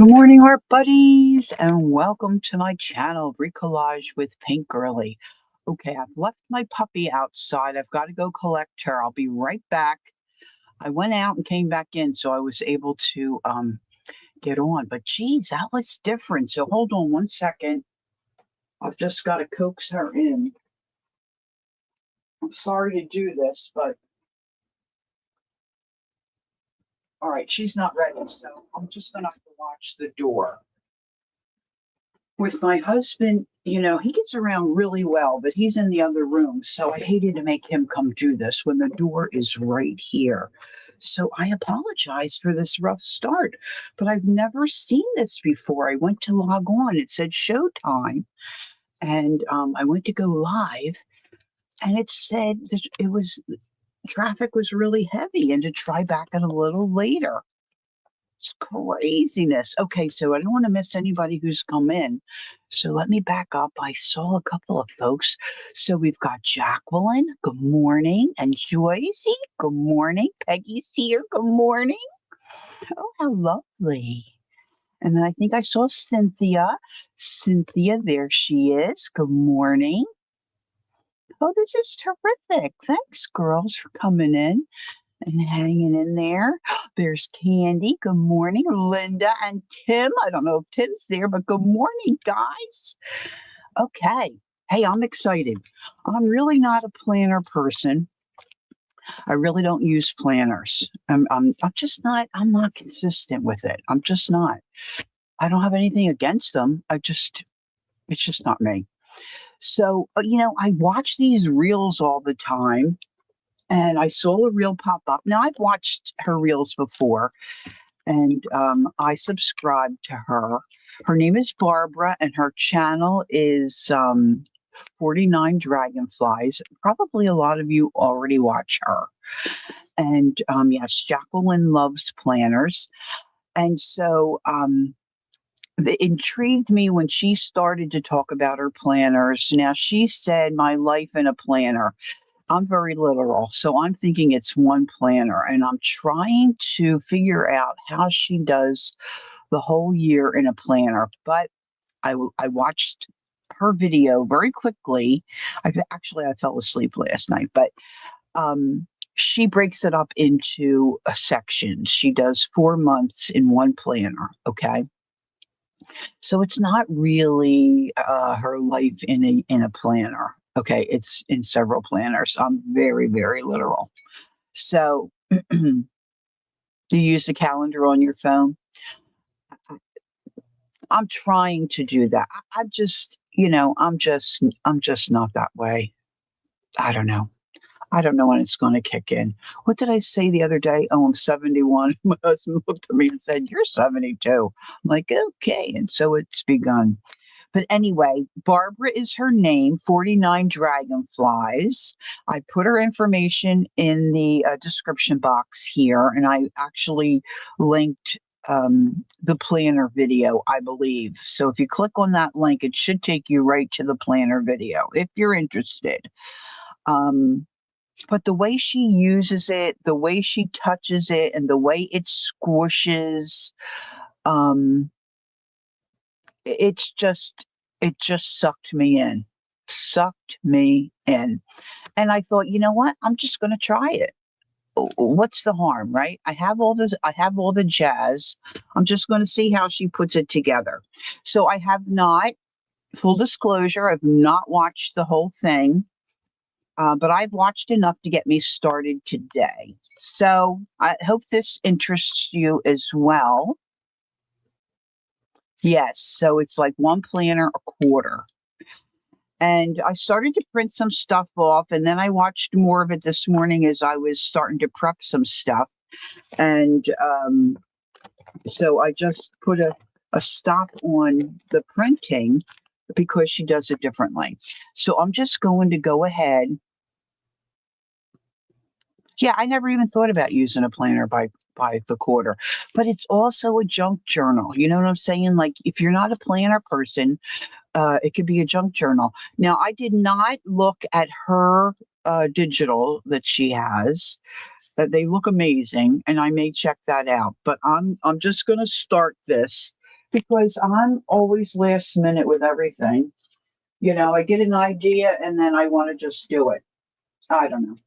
Good morning, art buddies, and welcome to my channel, Recollage with Pink Girly. Okay, I've left my puppy outside. I've got to go collect her. I'll be right back. I went out and came back in, so I was able to get on. But geez, that was different. So hold on one second. I've just got to coax her in. I'm sorry to do this, but all right, she's not ready, so I'm just gonna have to watch the door. With my husband, he gets around really well, but he's in the other room. So I hated to make him come do this when the door is right here. So I apologize for this rough start, but I've never seen this before. I went to log on, it said showtime, and I went to go live, and it said that traffic was really heavy and to try back at a little later. It's craziness. Okay, so I don't want to miss anybody who's come in. So let me back up. I saw a couple of folks. So we've got Jacqueline, good morning, and Joycey, good morning. Peggy's here, good morning. Oh, how lovely. And then I think I saw Cynthia. Cynthia, there she is. Good morning. Oh, this is terrific. Thanks, girls, for coming in and hanging in there. There's Candy. Good morning. Linda and Tim. I don't know if Tim's there, but good morning, guys. Okay. Hey, I'm excited. I'm really not a planner person. I really don't use planners. I'm just not, I'm not consistent with it. I'm just not. I don't have anything against them. It's just not me. So, I watch these reels all the time. And I saw a reel pop up. Now, I've watched her reels before, and I subscribe to her. Her name is Barbara, and her channel is 49 Dragonflies. Probably a lot of you already watch her. And yes, Jacqueline loves planners. And so it intrigued me when she started to talk about her planners. Now, she said, "My life in a planner." I'm very literal, so I'm thinking it's one planner, and I'm trying to figure out how she does the whole year in a planner. But I watched her video very quickly. I fell asleep last night, but she breaks it up into a section. She does 4 months in one planner. Okay, so it's not really her life in a planner. Okay, it's in several planners. I'm very, very literal. So, do you use the calendar on your phone? I'm trying to do that. I'm just, I'm just not that way. I don't know. I don't know when it's going to kick in. What did I say the other day? Oh, I'm 71. My husband looked at me and said, "You're 72." I'm like, okay. And so it's begun. But anyway, Barbara is her name, 49 Dragonflies. I put her information in the description box here, and I actually linked the planner video, I believe. So if you click on that link, it should take you right to the planner video if you're interested. But the way she uses it, the way she touches it, and the way it squishes, um, it's just it just sucked me in. Sucked me in. And I thought, you know what? I'm just gonna try it. What's the harm, right? I have all the jazz. I'm just gonna see how she puts it together. So I have not, full disclosure, I've not watched the whole thing. But I've watched enough to get me started today. So I hope this interests you as well. Yes, so it's like one planner a quarter. And I started to print some stuff off, and then I watched more of it this morning as I was starting to prep some stuff. And so I just put a stop on the printing because she does it differently. So I'm just going to go ahead. Yeah, I never even thought about using a planner by the quarter, but it's also a junk journal. You know what I'm saying? Like if you're not a planner person, it could be a junk journal. Now, I did not look at her digital that she has. They look amazing, and I may check that out. But I'm just going to start this because I'm always last minute with everything. You know, I get an idea and then I want to just do it. I don't know.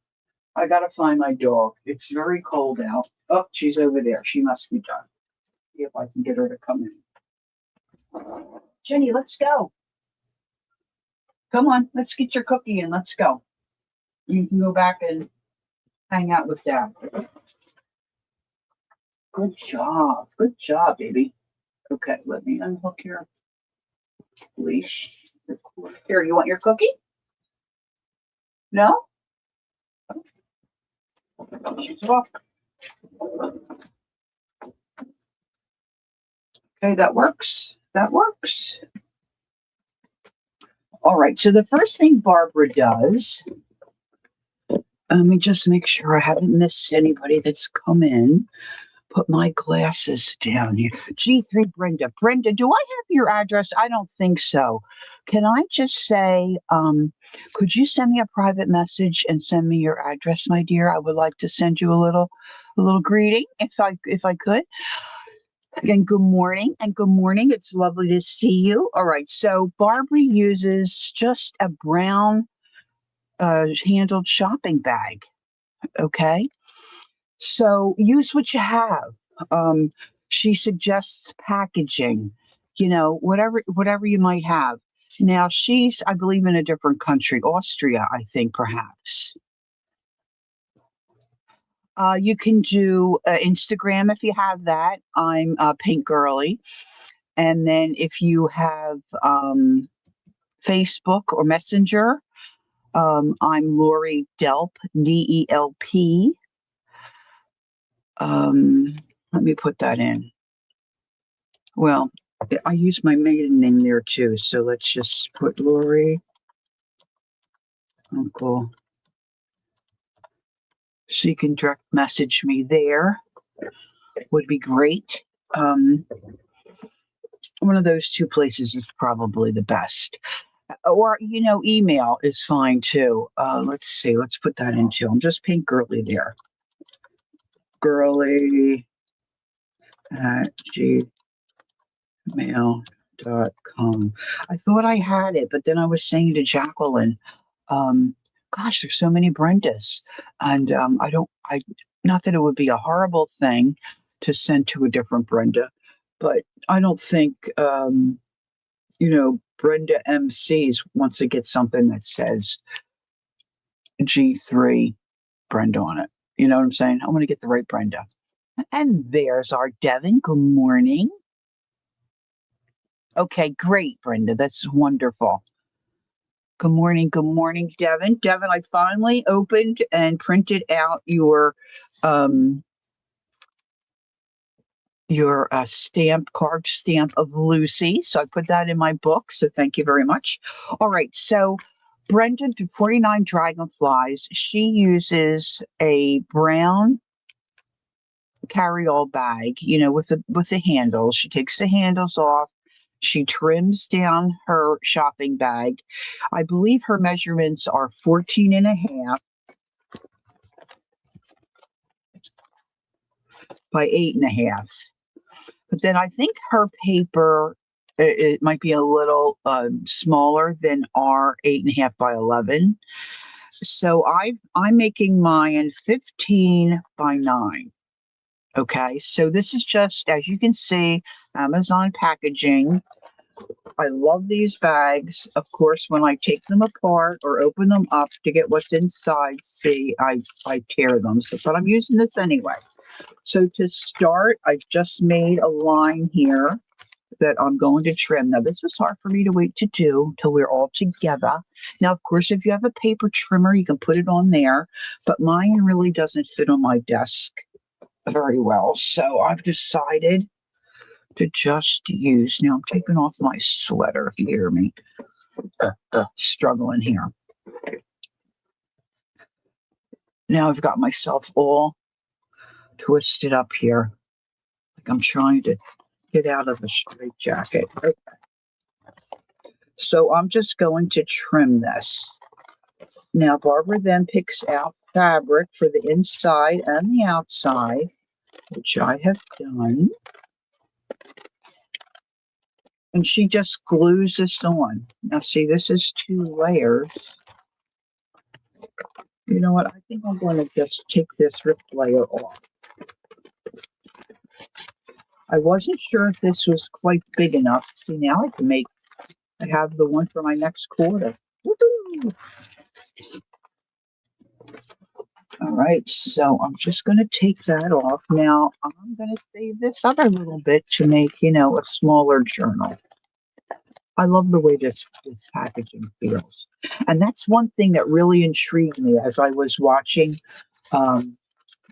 I got to find my dog. It's very cold out. Oh, she's over there. She must be done. See if I can get her to come in. Jenny, let's go. Come on, let's get your cookie and let's go. You can go back and hang out with Dad. Good job. Good job, baby. Okay, let me unhook your leash. Here, you want your cookie? No? She's off. Okay, that works. That works. All right, so the first thing Barbara does, let me just make sure I haven't missed anybody that's come in. Put my glasses down here. G3 Brenda. Brenda, do I have your address? I don't think so. Can I just say, could you send me a private message and send me your address, my dear? I would like to send you a little greeting if I could. And good morning. And good morning. It's lovely to see you. All right. So Barbara uses just a brown handled shopping bag. Okay. So use what you have. She suggests packaging, you know, whatever you might have. Now she's, I believe, in a different country, Austria, I think, perhaps. You can do Instagram if you have that. I'm Pink Girly. And then if you have Facebook or Messenger, I'm Lori Delp, DELP. Let me put that in. Well, I use my maiden name there too, so let's just put Lori Uncle. So you can direct message me there. Would be great. One of those two places is probably the best. Or, you know, email is fine too. Let's see. Let's put that in too. I'm just Pink Girly there. Girly at gmail.com. I thought I had it, but then I was saying to Jacqueline, gosh, there's so many Brendas. And not that it would be a horrible thing to send to a different Brenda, but I don't think, Brenda MCs wants to get something that says G3 Brenda on it. You know what I'm saying? I want to get the right Brenda. And there's our Devin. Good morning. Okay, great, Brenda. That's wonderful. Good morning, Devin. Devin, I finally opened and printed out your card stamp of Lucy. So I put that in my book. So thank you very much. All right. So Brenda, 49 Dragonflies, she uses a brown carry-all bag, you know, with the handles. She takes the handles off. She trims down her shopping bag. I believe her measurements are 14 and a half by 8.5. But then I think her paper, it might be a little smaller than our 8.5 by 11. So I'm making mine 15 by 9. Okay, so this is just, as you can see, Amazon packaging. I love these bags. Of course, when I take them apart or open them up to get what's inside, see, I tear them. So, but I'm using this anyway. So to start, I just made a line here that I'm going to trim. Now, this was hard for me to wait to do till we're all together. Now, of course, if you have a paper trimmer, you can put it on there, but mine really doesn't fit on my desk very well. So I've decided to just use, now I'm taking off my sweater if you hear me struggling here. Now I've got myself all twisted up here, like I'm trying to get out of a straitjacket. Okay. So I'm just going to trim this. Now Barbara then picks out fabric for the inside and the outside, which I have done. And she just glues this on. Now see, this is 2 layers. You know what? I think I'm going to just take this ripped layer off. I wasn't sure if this was quite big enough. See, now I have the one for my next quarter. Woo-hoo! All right, so I'm just going to take that off. Now, I'm going to save this other little bit to make, a smaller journal. I love the way this packaging feels. And that's one thing that really intrigued me as I was watching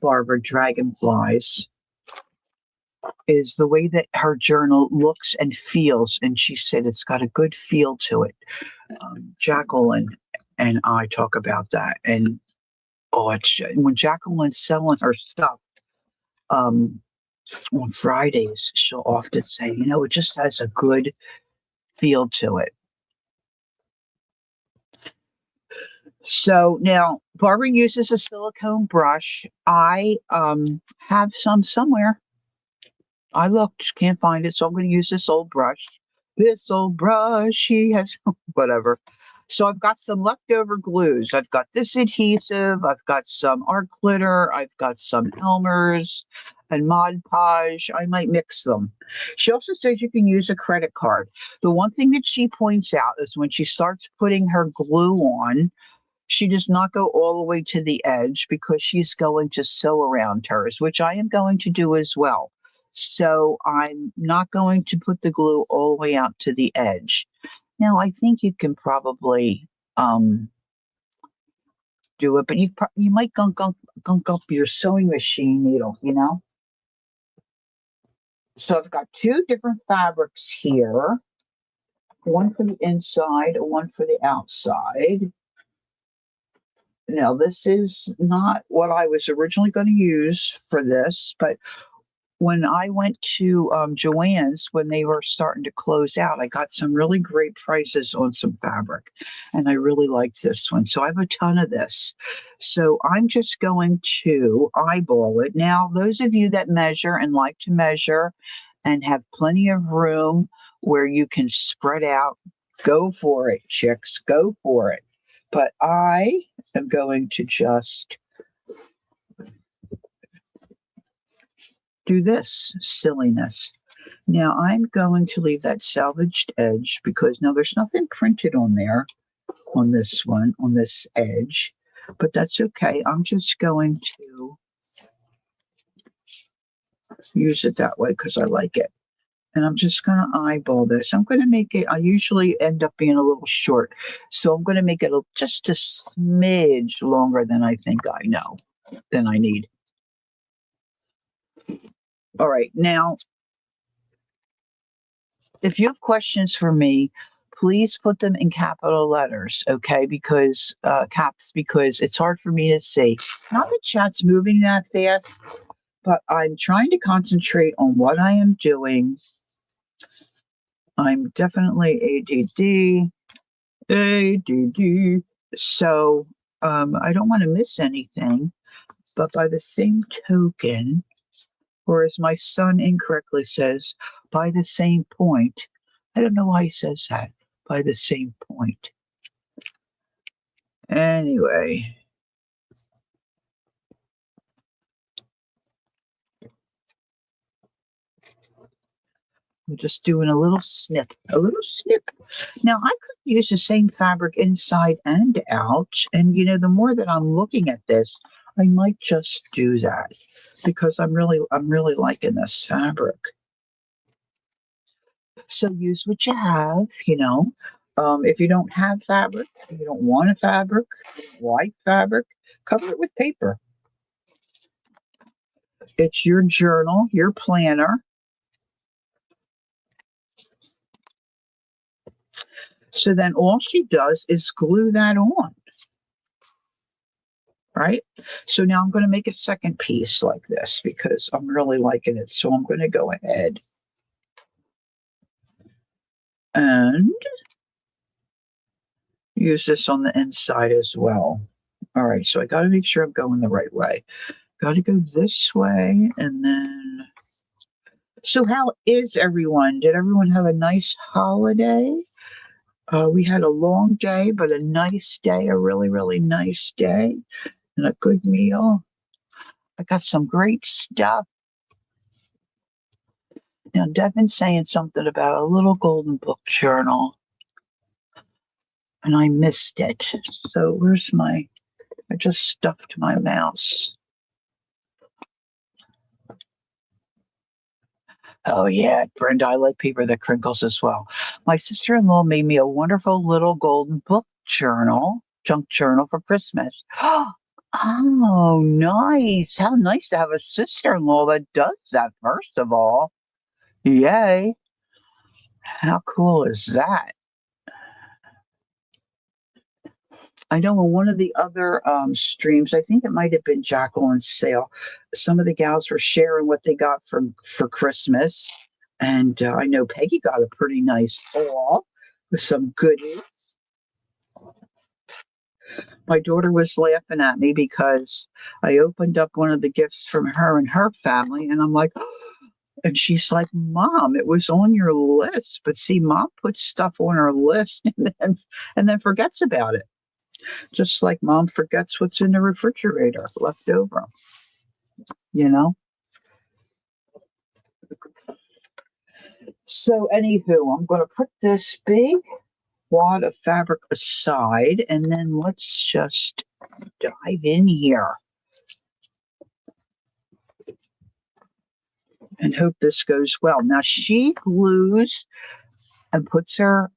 Barbara Dragonflies, is the way that her journal looks and feels. And she said it's got a good feel to it. Jacqueline and I talk about that. And it's when Jacqueline's selling her stuff on Fridays, she'll often say, it just has a good feel to it. So now Barbara uses a silicone brush. I have some somewhere. I looked, can't find it, so I'm going to use this old brush. This old brush, she has whatever. So I've got some leftover glues. I've got this adhesive. I've got some art glitter. I've got some Elmer's and Mod Podge. I might mix them. She also says you can use a credit card. The one thing that she points out is when she starts putting her glue on, she does not go all the way to the edge because she's going to sew around hers, which I am going to do as well. So I'm not going to put the glue all the way out to the edge. Now, I think you can probably do it, but you might gunk up your sewing machine needle, So I've got 2 different fabrics here, one for the inside, one for the outside. Now, this is not what I was originally going to use for this, but when I went to Joann's, when they were starting to close out, I got some really great prices on some fabric, and I really liked this one. So I have a ton of this. So I'm just going to eyeball it. Now, those of you that measure and like to measure and have plenty of room where you can spread out, go for it, chicks, go for it. But I am going to just do this silliness. Now I'm going to leave that salvaged edge because now there's nothing printed on there on this one, on this edge, but that's okay. I'm just going to use it that way because I like it. And I'm just going to eyeball this. I'm going to make it, I usually end up being a little short. So I'm going to make it just a smidge longer than I think than I need. All right. Now, if you have questions for me, please put them in capital letters, okay? Because caps, because it's hard for me to see. Not that chat's moving that fast, but I'm trying to concentrate on what I am doing. I'm definitely ADD. So I don't want to miss anything. But by the same token, or as my son incorrectly says, by the same point, I don't know why he says that, by the same point. Anyway. I'm just doing a little snip. Now, I could use the same fabric inside and out. And, the more that I'm looking at this, I might just do that because I'm really liking this fabric. So use what you have, If you don't have fabric, if you don't want a fabric, like fabric, cover it with paper. It's your journal, your planner. So then all she does is glue that on. Right? So now I'm going to make a second piece like this because I'm really liking it. So I'm going to go ahead and use this on the inside as well. All right, so I got to make sure I'm going the right way. Got to go this way and then So how is everyone? Did everyone have a nice holiday? We had a long day, but a nice day, a really, really nice day, and a good meal. I got some great stuff. Now, Devin's saying something about a little golden book journal, and I missed it. So where's I just stuffed my mouse. Oh, yeah, Brenda, I like paper that crinkles as well. My sister-in-law made me a wonderful little golden book journal, junk journal for Christmas. Oh, nice. How nice to have a sister-in-law that does that, first of all. Yay. How cool is that? I know in one of the other streams, I think it might have been Jacqueline's sale, some of the gals were sharing what they got for Christmas. And I know Peggy got a pretty nice haul with some goodies. My daughter was laughing at me because I opened up one of the gifts from her and her family, and I'm like, and she's like, Mom, it was on your list. But see, Mom puts stuff on her list and then forgets about it. Just like Mom forgets what's in the refrigerator left over, you know? So, anywho, I'm going to put this big wad of fabric aside, and then let's just dive in here and hope this goes well. Now, she glues and puts her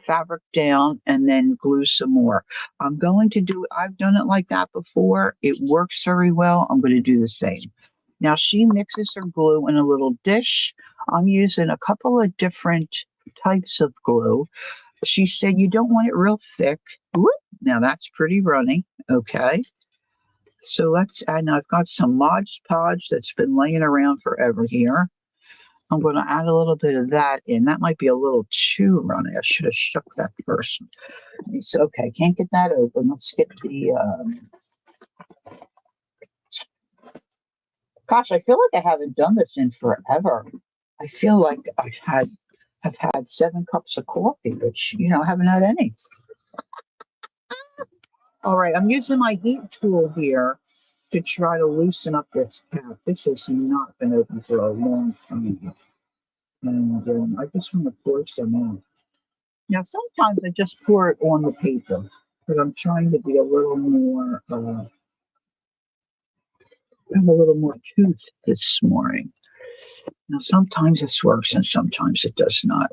fabric down and then glue some more. I've done it like that before. It works very well. I'm going to do the same. Now she mixes her glue in a little dish. I'm using a couple of different types of glue. She said you don't want it real thick. Whoop. Now that's pretty runny. Okay. So let's add, now I've got some Mod Podge that's been laying around forever here. I'm going to add a little bit of that in. That might be a little too runny. I should have shook that first. It's okay. Can't get that open. Let's get the. Gosh, I feel like I haven't done this in forever. I feel like have had 7 cups of coffee, which I haven't had any. All right, I'm using my heat tool here to try to loosen up this cap. This has not been open for a long time. And I just want to pour some in. Now, sometimes I just pour it on the paper, but I'm trying to be a little more, have a little more tooth this morning. Now, sometimes this works and sometimes it does not,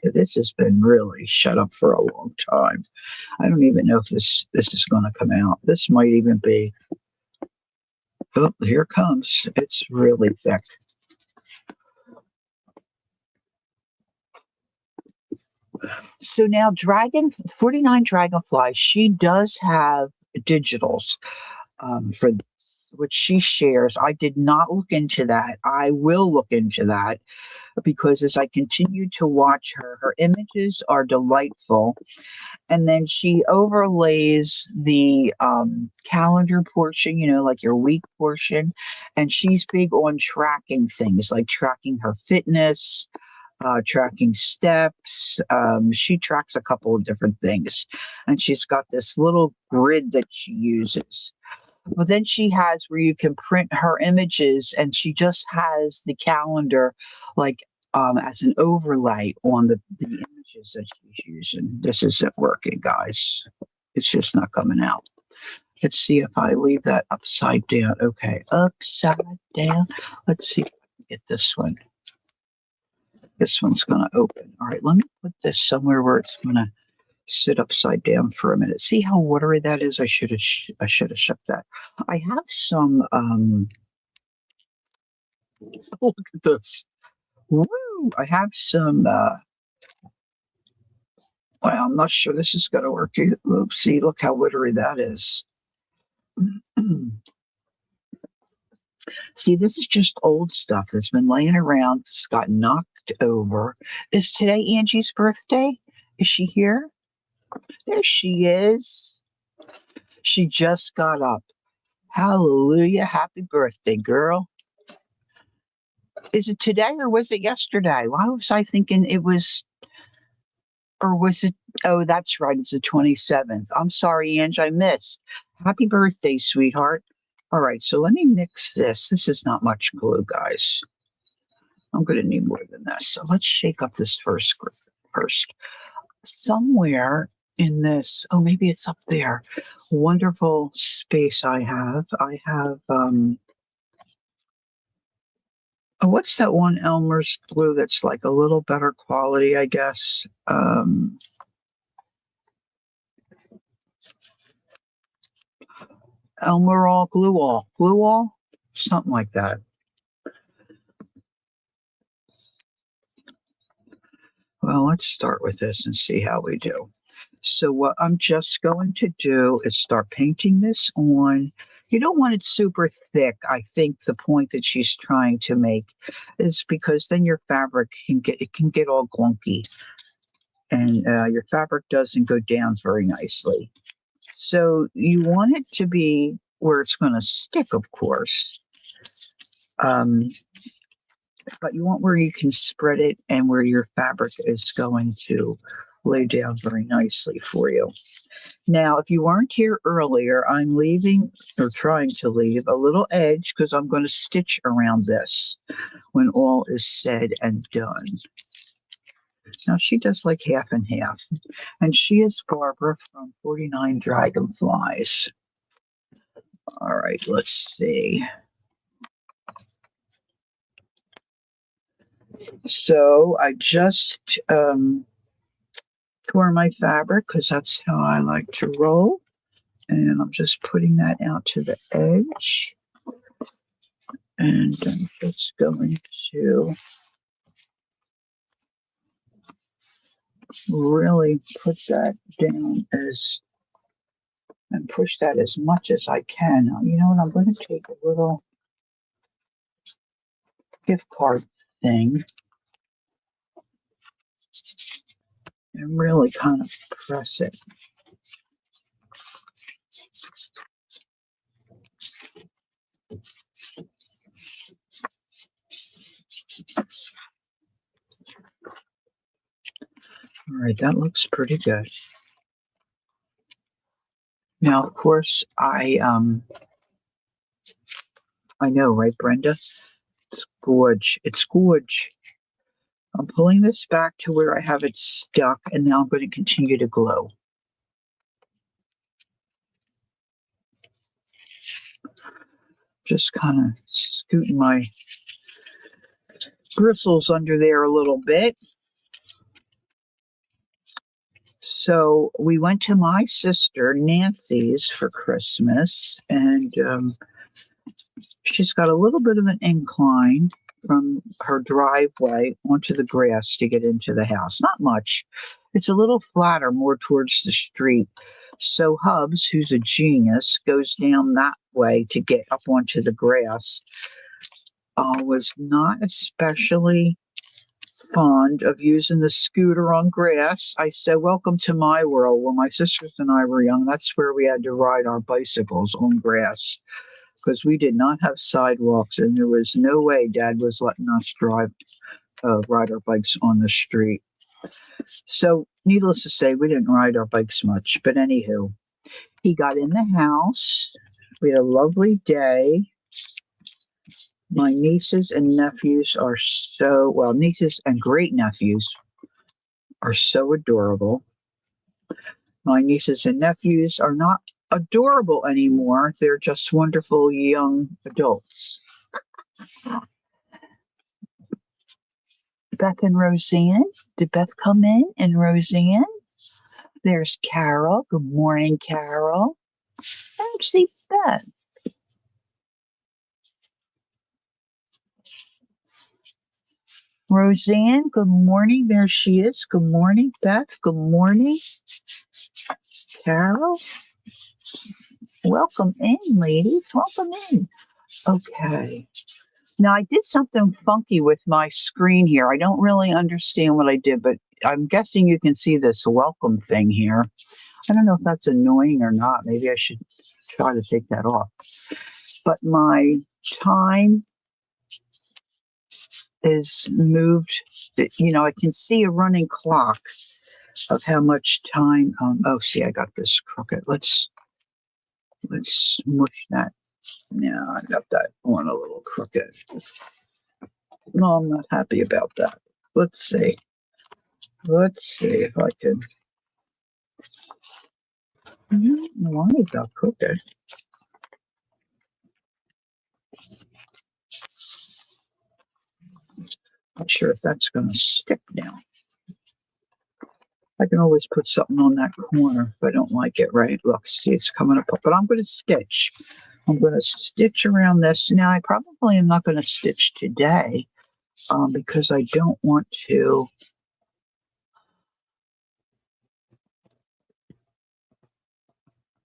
this has been really shut up for a long time. I don't even know if this is going to come out. This might even be, oh, here it comes. It's really thick. So now 49 Dragonflies, she does have digitals for this, which she shares. I did not look into that. I will look into that because as I continue to watch her images are delightful. And then she overlays the calendar portion, like your week portion. And she's big on tracking things like tracking her fitness, tracking steps. She tracks a couple of different things. And she's got this little grid that she uses. But then she has where you can print her images, and she just has the calendar like as an overlay on the images that she's using. This isn't working, guys. It's just not coming out. Let's see if I leave that upside down. Okay, upside down. Let's see if I can get this one. This one's going to open. All right, let me put this somewhere where it's going to sit upside down for a minute. See how watery that is? I should have shook that. I have some. Look at this. Woo! I have some. Well, I'm not sure this is going to work. See, look how watery that is. See, this is just old stuff that's been laying around. It's got knocked over. Is today Angie's birthday? Is she here? There she is. She just got up. Hallelujah. Happy birthday, girl. Is it today or was it yesterday? Why was I thinking it was, or was it? Oh, that's right. It's the 27th. I'm sorry, Ange, I missed. Happy birthday, sweetheart. All right, so let me mix this. This is not much glue, guys. I'm going to need more than this. So let's shake up this first. Somewhere in this, oh, maybe it's up there. Wonderful space I have. Oh, what's that one Elmer's glue that's like a little better quality, I guess? Elmerol, Glue-All, something like that. Well, let's start with this and see how we do. So what I'm just going to do is start painting this on. You don't want it super thick. I think the point that she's trying to make is because then your fabric can get all gunky, and your fabric doesn't go down very nicely. So you want it to be where it's going to stick, of course. But you want where you can spread it and where your fabric is going to lay down very nicely for you. Now, if you weren't here earlier, I'm leaving or trying to leave a little edge because I'm going to stitch around this when all is said and done. Now, she does like half and half. And she is Barbara from 49 Dragonflies. All right, let's see. So I just tore my fabric because that's how I like to roll. And I'm just putting that out to the edge. And I'm just going to really put that down and push that as much as I can. Now, you know what? I'm going to take a little gift card thing and really kind of press it. All right, that looks pretty good. Now, of course, I know, right, Brenda? It's gorge. It's gorge. I'm pulling this back to where I have it stuck, and now I'm going to continue to glue. Just kind of scooting my bristles under there a little bit. So we went to my sister Nancy's for Christmas, and she's got a little bit of an incline from her driveway onto the grass to get into the house. Not much. It's a little flatter, more towards the street. So Hubs, who's a genius, goes down that way to get up onto the grass. Was not especially fond of using the scooter on grass. I said, welcome to my world. When my sisters and I were young, that's where we had to ride our bicycles on grass because we did not have sidewalks, and there was no way Dad was letting us ride our bikes on the street. So needless to say, we didn't ride our bikes much. But anywho, he got in the house. We had a lovely day. My nieces and nephews are nieces and great nephews are so adorable. My nieces and nephews are not adorable anymore. They're just wonderful young adults. Beth and Roseanne. Did Beth come in? And Roseanne? There's Carol. Good morning, Carol. I don't see Beth. Roseanne, good morning. There she is. Good morning, Beth. Good morning. Carol. Welcome in, ladies. Welcome in. Okay. Now, I did something funky with my screen here. I don't really understand what I did, but I'm guessing you can see this welcome thing here. I don't know if that's annoying or not. Maybe I should try to take that off. But my time is moved. I can see a running clock of how much time. Oh, see, I got this crooked. Let's smush that. Now I got that one a little crooked. No, I'm not happy about that. Let's see. Let's see if I can. I don't know why it got crooked. Not sure if that's going to stick now. I can always put something on that corner if I don't like it, right? Look, see, it's coming up. But I'm going to stitch. I'm going to stitch around this. Now, I probably am not going to stitch today because I don't want to.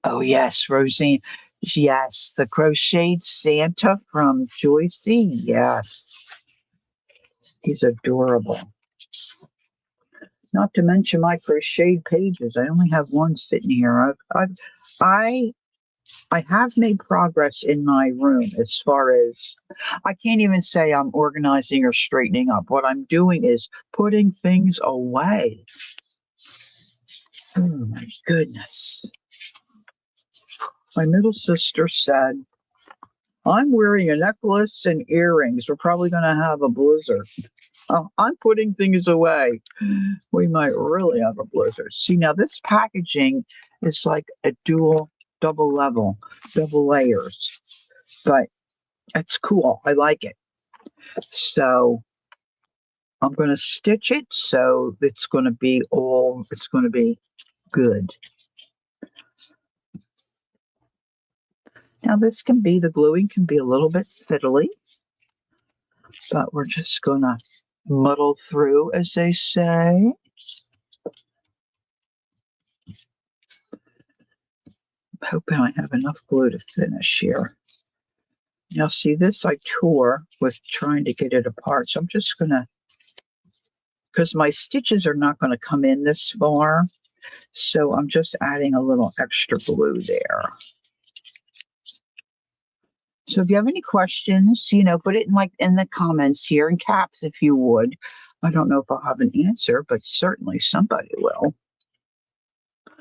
Oh, yes, Rosine. Yes, the crocheted Santa from Joycey. Yes, he's adorable. Not to mention my crocheted pages. I only have one sitting here. I have made progress in my room as far as I can't even say I'm organizing or straightening up. What I'm doing is putting things away. Oh my goodness. My middle sister said, I'm wearing a necklace and earrings. We're probably going to have a blizzard. Oh, I'm putting things away. We might really have a blizzard. See, now this packaging is like a double layers. But it's cool. I like it. So I'm going to stitch it so it's going to be good. Now the gluing can be a little bit fiddly, but we're just going to muddle through, as they say. I'm hoping I have enough glue to finish here. Now, see, this I tore with trying to get it apart. So I'm just going to, because my stitches are not going to come in this far. So I'm just adding a little extra glue there. So if you have any questions, put it in the comments here in caps if you would. I don't know if I'll have an answer, but certainly somebody will.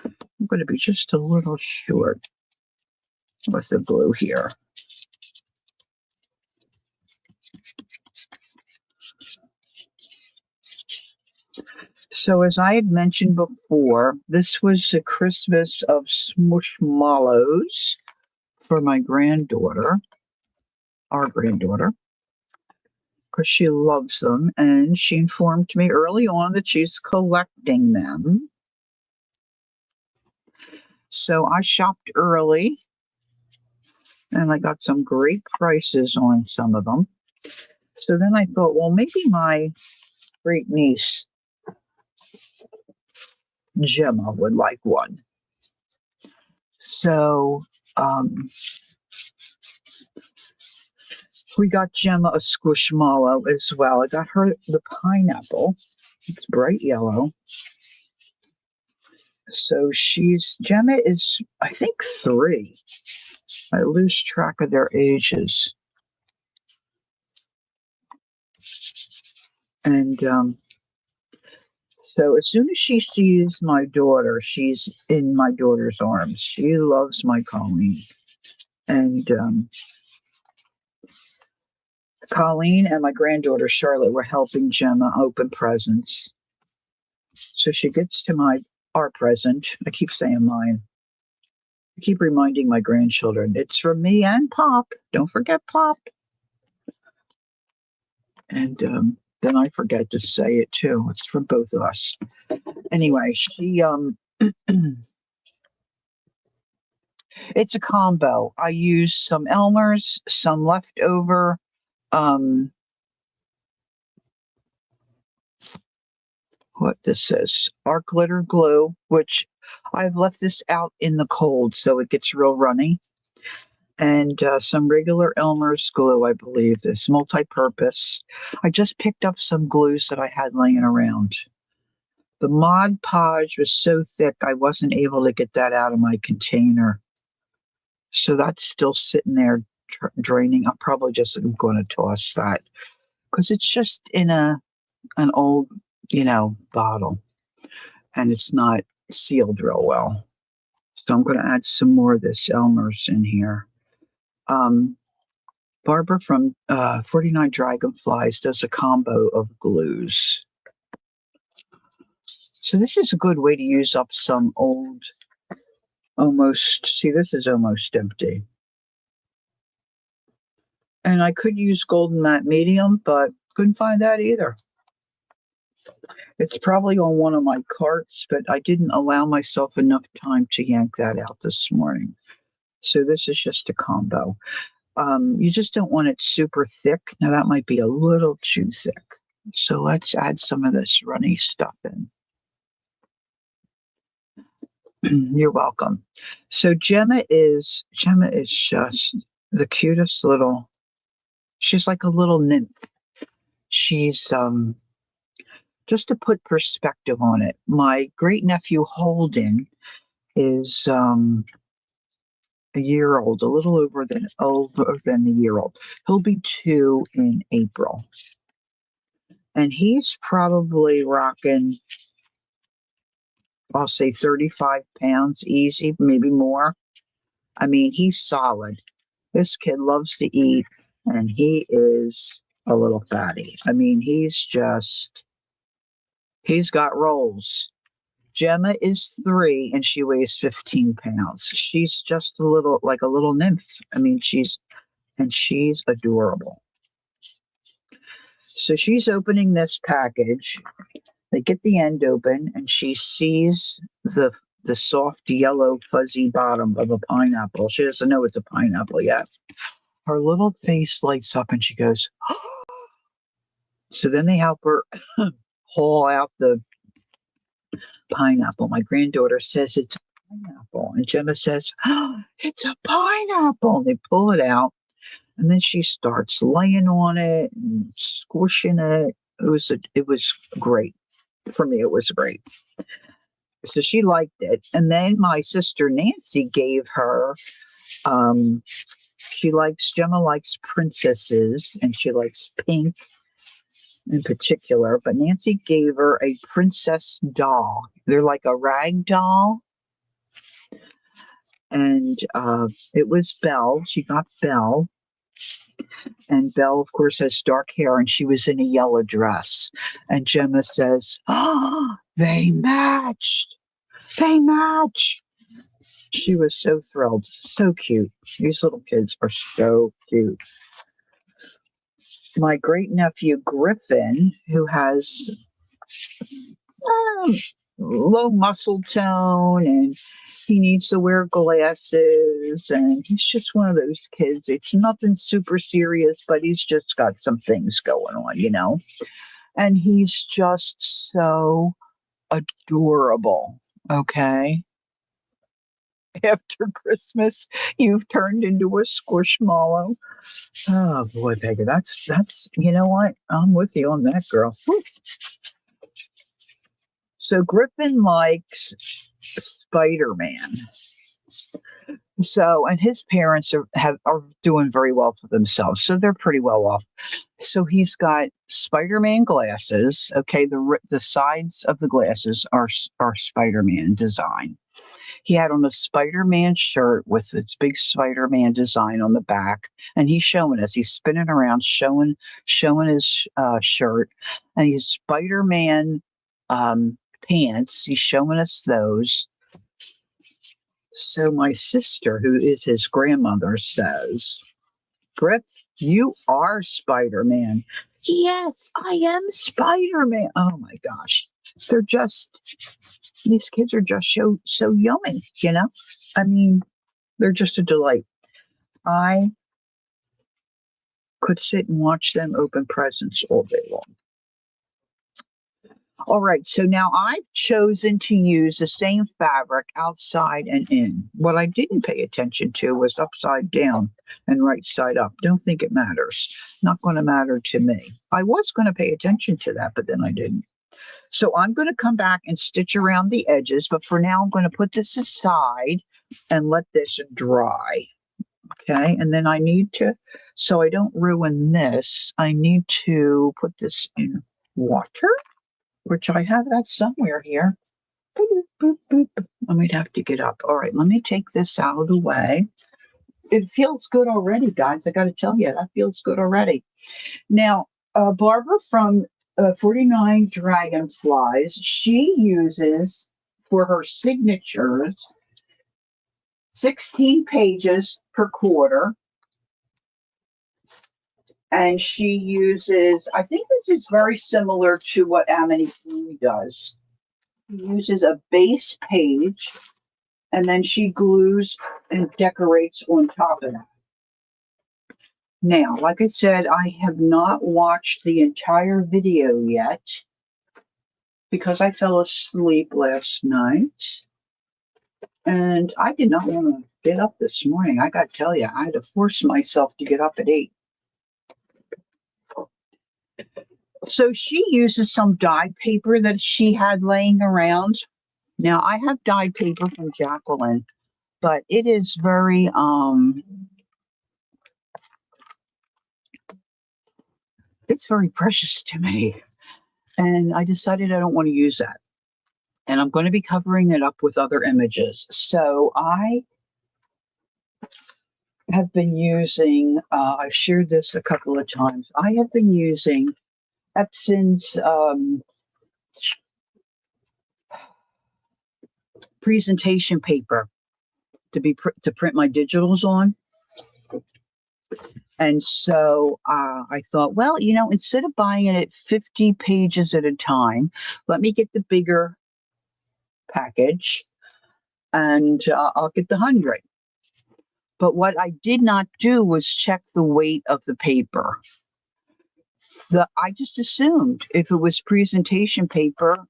I'm going to be just a little short with the glue here. So as I had mentioned before, this was the Christmas of Smushmallows for my granddaughter, our granddaughter, because she loves them. And she informed me early on that she's collecting them. So I shopped early and I got some great prices on some of them. So then I thought, well, maybe my great niece, Gemma, would like one. So we got Gemma a squishmallow as well. I got her the pineapple. It's bright yellow. So Gemma is, I think, 3. I lose track of their ages. And so as soon as she sees my daughter, she's in my daughter's arms. She loves my Colleen. And Colleen and my granddaughter Charlotte were helping Gemma open presents. So she gets to our present. I keep saying mine. I keep reminding my grandchildren, it's from me and Pop. Don't forget Pop. And then I forget to say it too. It's from both of us. Anyway, she it's a combo. I use some Elmer's, some leftover what this is, Art Glitter Glue, which I've left this out in the cold so it gets real runny. And some regular Elmer's glue, I believe, this multi-purpose. I just picked up some glues that I had laying around. The Mod Podge was so thick I wasn't able to get that out of my container. So that's still sitting there draining. I'm probably just going to toss that. because it's just in an old, bottle, and it's not sealed real well. So I'm going to add some more of this Elmer's in here. Barbara from 49 Dragonflies does a combo of glues. So this is a good way to use up some old, this is almost empty. And I could use Golden Matte Medium, but couldn't find that either. It's probably on one of my carts, but I didn't allow myself enough time to yank that out this morning. So this is just a combo. You just don't want it super thick. Now that might be a little too thick. So let's add some of this runny stuff in. You're welcome. So Gemma is just the cutest little, she's like a little nymph. She's, just to put perspective on it, my great nephew Holden is a year old, a little older than a year old. He'll be 2 in April. And he's probably rocking, I'll say 35 pounds easy, maybe more. I mean, he's solid. This kid loves to eat, and he is a little fatty. I mean, he's got rolls. Gemma is 3 and she weighs 15 pounds. She's just like a little nymph. I mean, she's adorable. So she's opening this package. They get the end open and she sees the soft yellow fuzzy bottom of a pineapple. She doesn't know it's a pineapple yet. Her little face lights up and she goes, oh. So then they help her haul out the pineapple. My granddaughter says it's a pineapple. And Gemma says, oh, it's a pineapple. They pull it out. And then she starts laying on it and squishing it. It was great. For me, it was great. So she liked it. And then my sister Nancy gave her, Gemma likes princesses and she likes pink in particular, but Nancy gave her a princess doll. They're like a rag doll. And it was Belle. She got Belle. And Belle, of course, has dark hair, and she was in a yellow dress. And Gemma says, oh, they matched. They match. She was so thrilled. So cute. These little kids are so cute. My great nephew Griffin, who has low muscle tone and he needs to wear glasses, and he's just one of those kids. It's nothing super serious, but he's just got some things going on, and he's just so adorable. Okay. After Christmas, you've turned into a squishmallow. Oh boy, Peggy, that's you know what? I'm with you on that, girl. Woo. So Griffin likes Spider-Man. So, and his parents are doing very well for themselves, so they're pretty well off. So he's got Spider-Man glasses. Okay, the sides of the glasses are Spider-Man design. He had on a Spider-Man shirt with this big Spider-Man design on the back, and he's showing us. He's spinning around, showing his shirt, and he's Spider-Man pants. He's showing us those. So my sister, who is his grandmother, says, Griff, you are Spider-Man. Yes, I am Spider-Man. Oh my gosh. These kids are just so yummy, I mean, they're just a delight. I could sit and watch them open presents all day long. All right, so now I've chosen to use the same fabric outside and in. What I didn't pay attention to was upside down and right side up. Don't think it matters. Not going to matter to me. I was going to pay attention to that, but then I didn't. So I'm going to come back and stitch around the edges, but for now I'm going to put this aside and let this dry. Okay, and then I need to, so I don't ruin this, I need to put this in water, which I have that somewhere here. Boop, boop, boop. I might have to get up. All right, let me take this out of the way. It feels good already, guys. I got to tell you, that feels good already. Now, Barbara from 49 Dragonflies, she uses for her signatures 16 pages per quarter. And she uses, I think this is very similar to what Amity Blue does. She uses a base page and then she glues and decorates on top of that. Now, like I said, I have not watched the entire video yet because I fell asleep last night. And I did not want to get up this morning. I got to tell you, I had to force myself to get up at 8. So she uses some dyed paper that she had laying around. Now, I have dyed paper from Jacqueline, but it is very, it's very precious to me. And I decided I don't want to use that. And I'm going to be covering it up with other images. So I have been using, I've shared this a couple of times. I have been using Epson's presentation paper to print my digitals on. And so I thought, well, instead of buying it at 50 pages at a time, let me get the bigger package and I'll get the 100. But what I did not do was check the weight of the paper. I just assumed if it was presentation paper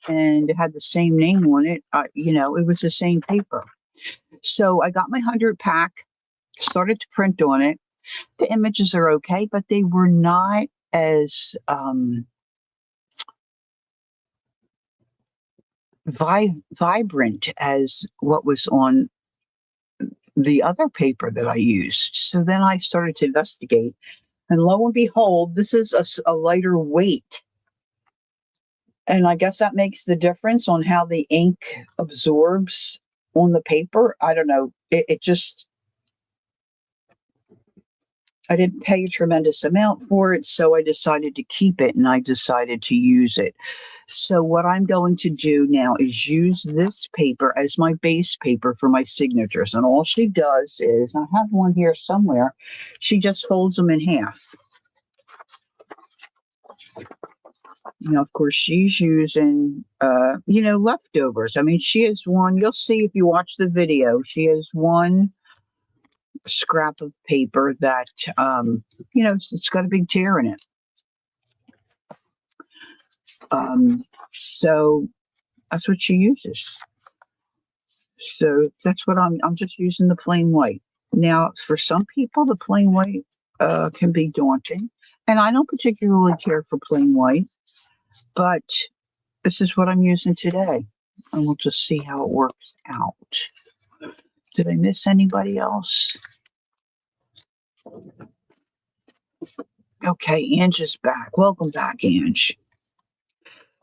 and it had the same name on it, it was the same paper. So I got my 100 pack, started to print on it. The images are okay, but they were not as vibrant as what was on the other paper that I used. So then I started to investigate, and lo and behold, this is a lighter weight. And I guess that makes the difference on how the ink absorbs on the paper. I don't know. It just, I didn't pay a tremendous amount for it, so I decided to keep it and I decided to use it. So what I'm going to do now is use this paper as my base paper for my signatures. And all she does is, I have one here somewhere, she just folds them in half. Now, of course, she's using, leftovers. I mean, she has one, you'll see if you watch the video, she has one scrap of paper that, it's got a big tear in it. So that's what she uses. So that's what I'm just using the plain white. Now, for some people, the plain white can be daunting, and I don't particularly care for plain white, but this is what I'm using today, and we'll just see how it works out. Did I miss anybody else? Okay, Ange is back. Welcome back, Ange.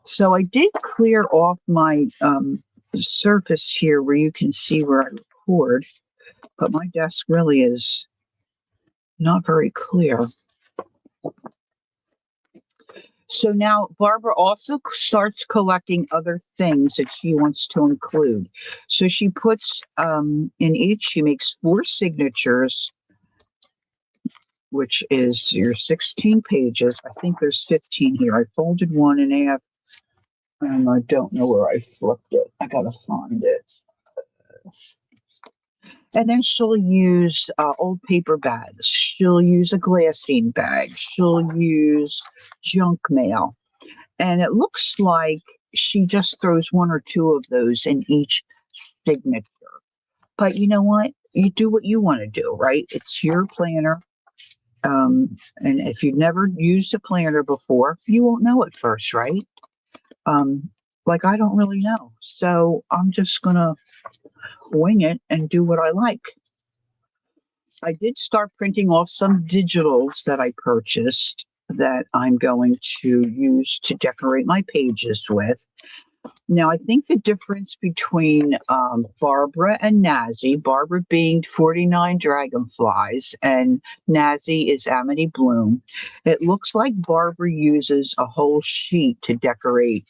So I did clear off my surface here where you can see where I record, but my desk really is not very clear. So now Barbara also starts collecting other things that she wants to include. So she puts in each, she makes 4 signatures, which is your 16 pages. I think there's 15 here. I folded one and I don't know where I flipped it. I gotta find it. And then she'll use old paper bags. She'll use a glassine bag. She'll use junk mail. And it looks like she just throws 1 or 2 of those in each signature. But you know what? You do what you want to do, right? It's your planner. And if you've never used a planner before, you won't know at first, right? Like I don't really know. So I'm just going to wing it and do what I like. I did start printing off some digitals that I purchased that I'm going to use to decorate my pages with. Now, I think the difference between Barbara and Nazi, Barbara being 49 Dragonflies and Nazi is Amity Bloom, it looks like Barbara uses a whole sheet to decorate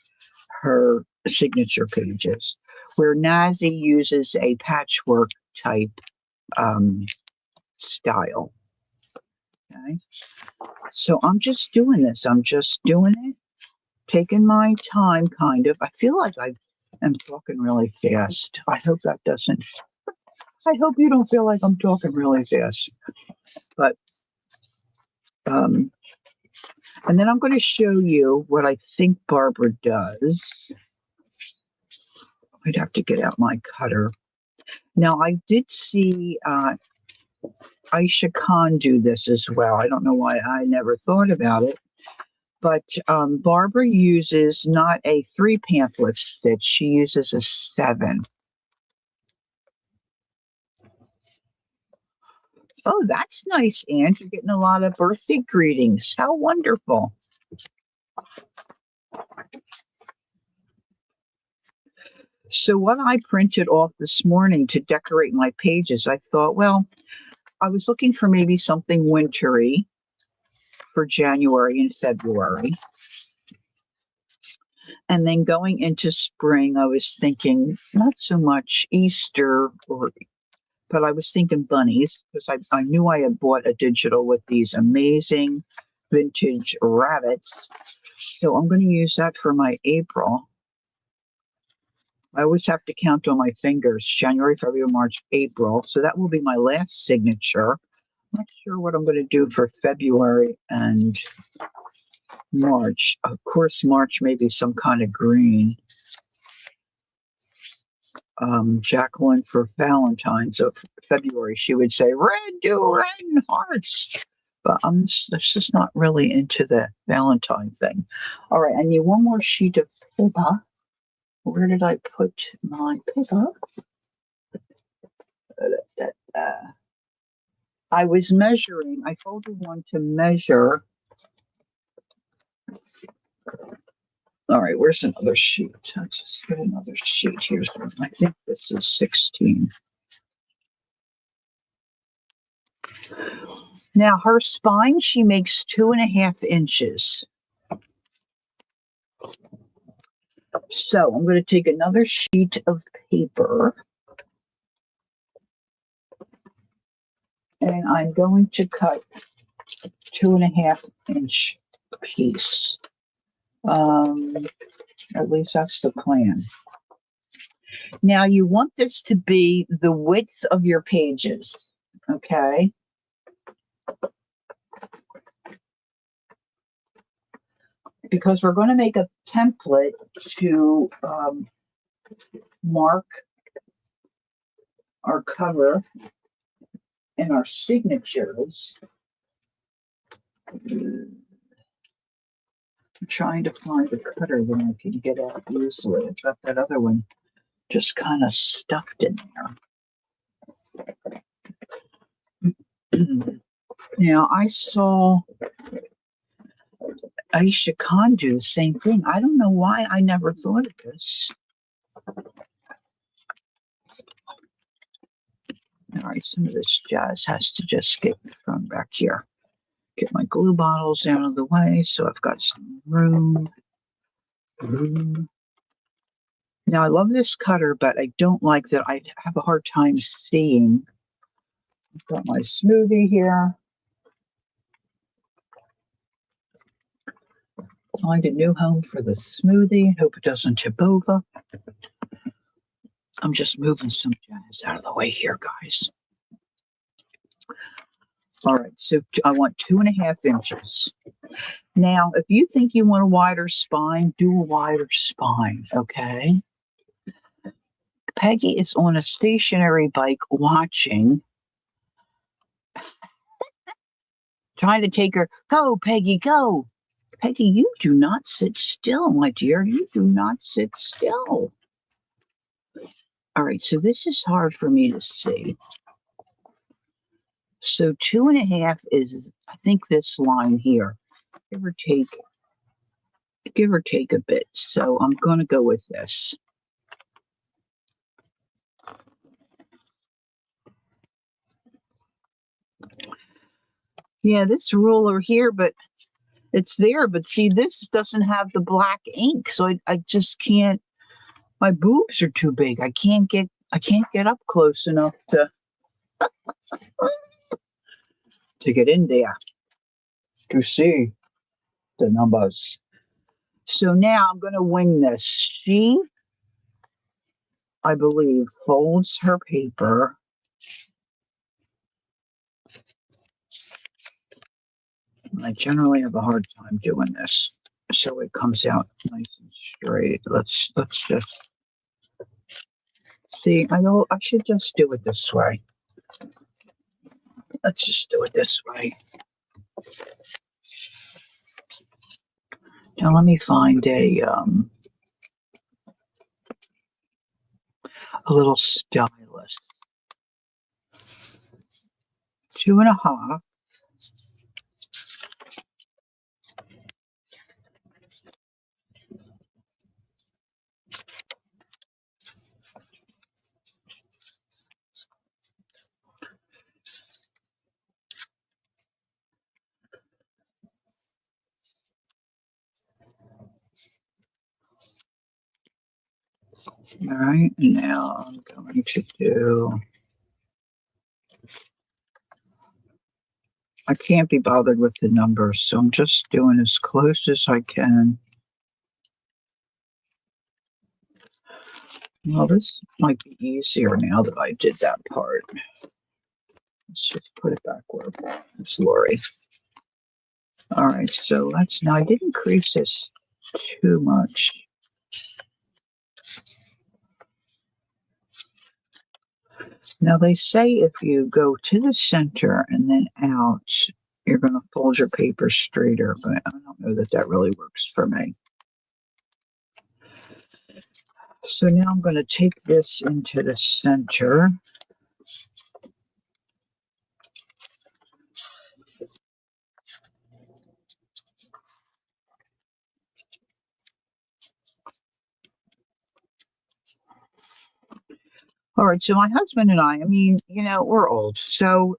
her signature pages, where Nazi uses a patchwork type style. Okay. So I'm just doing this. I'm just doing it, taking my time, kind of. I feel like I am talking really fast. I hope that doesn't. I hope you don't feel like I'm talking really fast. But, and then I'm going to show you what I think Barbara does. I'd have to get out my cutter. Now, I did see Aisha Khan do this as well. I don't know why I never thought about it. But Barbara uses not a 3 pamphlet stitch. She uses a 7. Oh, that's nice, Anne. You're getting a lot of birthday greetings. How wonderful. So what I printed off this morning to decorate my pages, I thought, well, I was looking for maybe something wintry for January and February. And then going into spring, I was thinking not so much Easter, but I was thinking bunnies, because I knew I had bought a digital with these amazing vintage rabbits. So I'm going to use that for my April. I always have to count on my fingers, January, February, March, April. So that will be my last signature. I'm not sure what I'm going to do for February and March. Of course, March may be some kind of green. Jacqueline for Valentine's of February, she would say, red, do red hearts. But I'm just not really into the Valentine thing. All right, I need one more sheet of paper. Where did I put my paper? I was measuring. I folded one to measure. All right, where's another sheet? Let's just get another sheet. Here's one. I think this is 16. Now, her spine, she makes 2.5 inches. So I'm going to take another sheet of paper. And I'm going to cut 2.5 inch piece. At least that's the plan. Now you want this to be the width of your pages, okay? Because we're going to make a template to mark our cover and our signatures. I'm trying to find a cutter that I can get out easily. I've got that other one just kind of stuffed in there. Now, I saw Aisha Khan do the same thing. I don't know why I never thought of this. All right, some of this jazz has to just get thrown back here. Get my glue bottles out of the way so I've got some room. Now, I love this cutter, but I don't like that I have a hard time seeing. I've got my smoothie here. Find a new home for the smoothie. Hope it doesn't tip over. I'm just moving some jazz out of the way here, guys. All right, so I want 2.5 inches. Now, if you think you want a wider spine, do a wider spine, okay? Peggy is on a stationary bike watching. Trying to take her. Go, Peggy, go. Peggy, you do not sit still, my dear. You do not sit still. All right, so this is hard for me to see. So 2.5 is, I think, this line here, give or take a bit. So I'm going to go with this. Yeah, this ruler here, but it's there. But see, this doesn't have the black ink, so I just can't. My boobs are too big. I can't get up close enough to get in there to see the numbers. So now I'm going to wing this. She, I believe, folds her paper. I generally have a hard time doing this, so it comes out nice and straight. Let's just see. I should just do it this way. Let's just do it this way. Now let me find a little stylus. 2.5. All right, now I'm going to do. I can't be bothered with the numbers, so I'm just doing as close as I can. Well, this might be easier now that I did that part. Let's just put it backward. It's Lori. All right, so now I didn't crease this too much. Now they say if you go to the center and then out, you're going to fold your paper straighter, but I don't know that really works for me. So now I'm going to take this into the center. All right, so my husband and I mean, we're old, so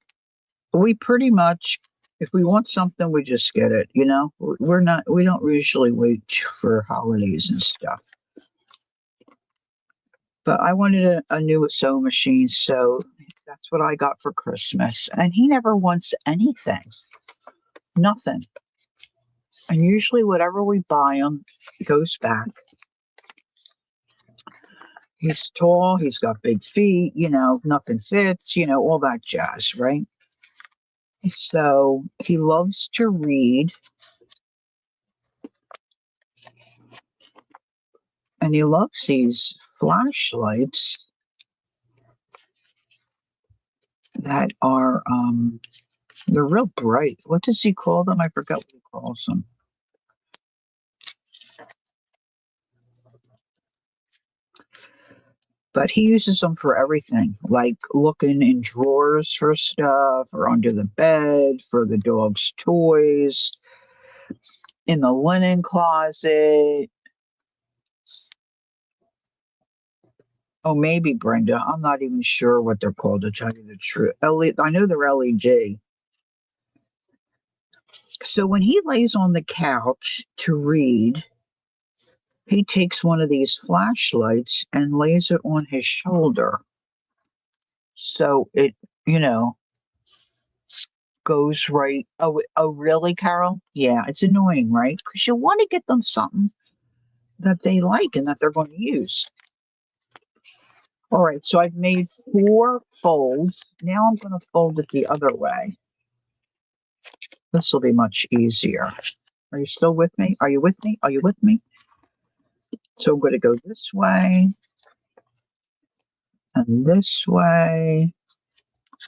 we pretty much, if we want something, we just get it, we don't usually wait for holidays and stuff. But I wanted a new sewing machine, so that's what I got for Christmas. And he never wants anything, nothing. And usually whatever we buy him goes back. He's tall, he's got big feet, nothing fits, all that jazz, right? So he loves to read. And he loves these flashlights that are, they're real bright. What does he call them? I forgot what he calls them. But he uses them for everything, like looking in drawers for stuff, or under the bed for the dog's toys, in the linen closet. Oh, maybe Brenda. I'm not even sure what they're called, to tell you the truth. I know they're LED. So when he lays on the couch to read, he takes one of these flashlights and lays it on his shoulder. So it, goes right. Oh, really, Carol? Yeah, it's annoying, right? Because you want to get them something that they like and that they're going to use. All right, so I've made 4 folds. Now I'm going to fold it the other way. This will be much easier. Are you still with me? Are you with me? Are you with me? So I'm going to go this way and this way.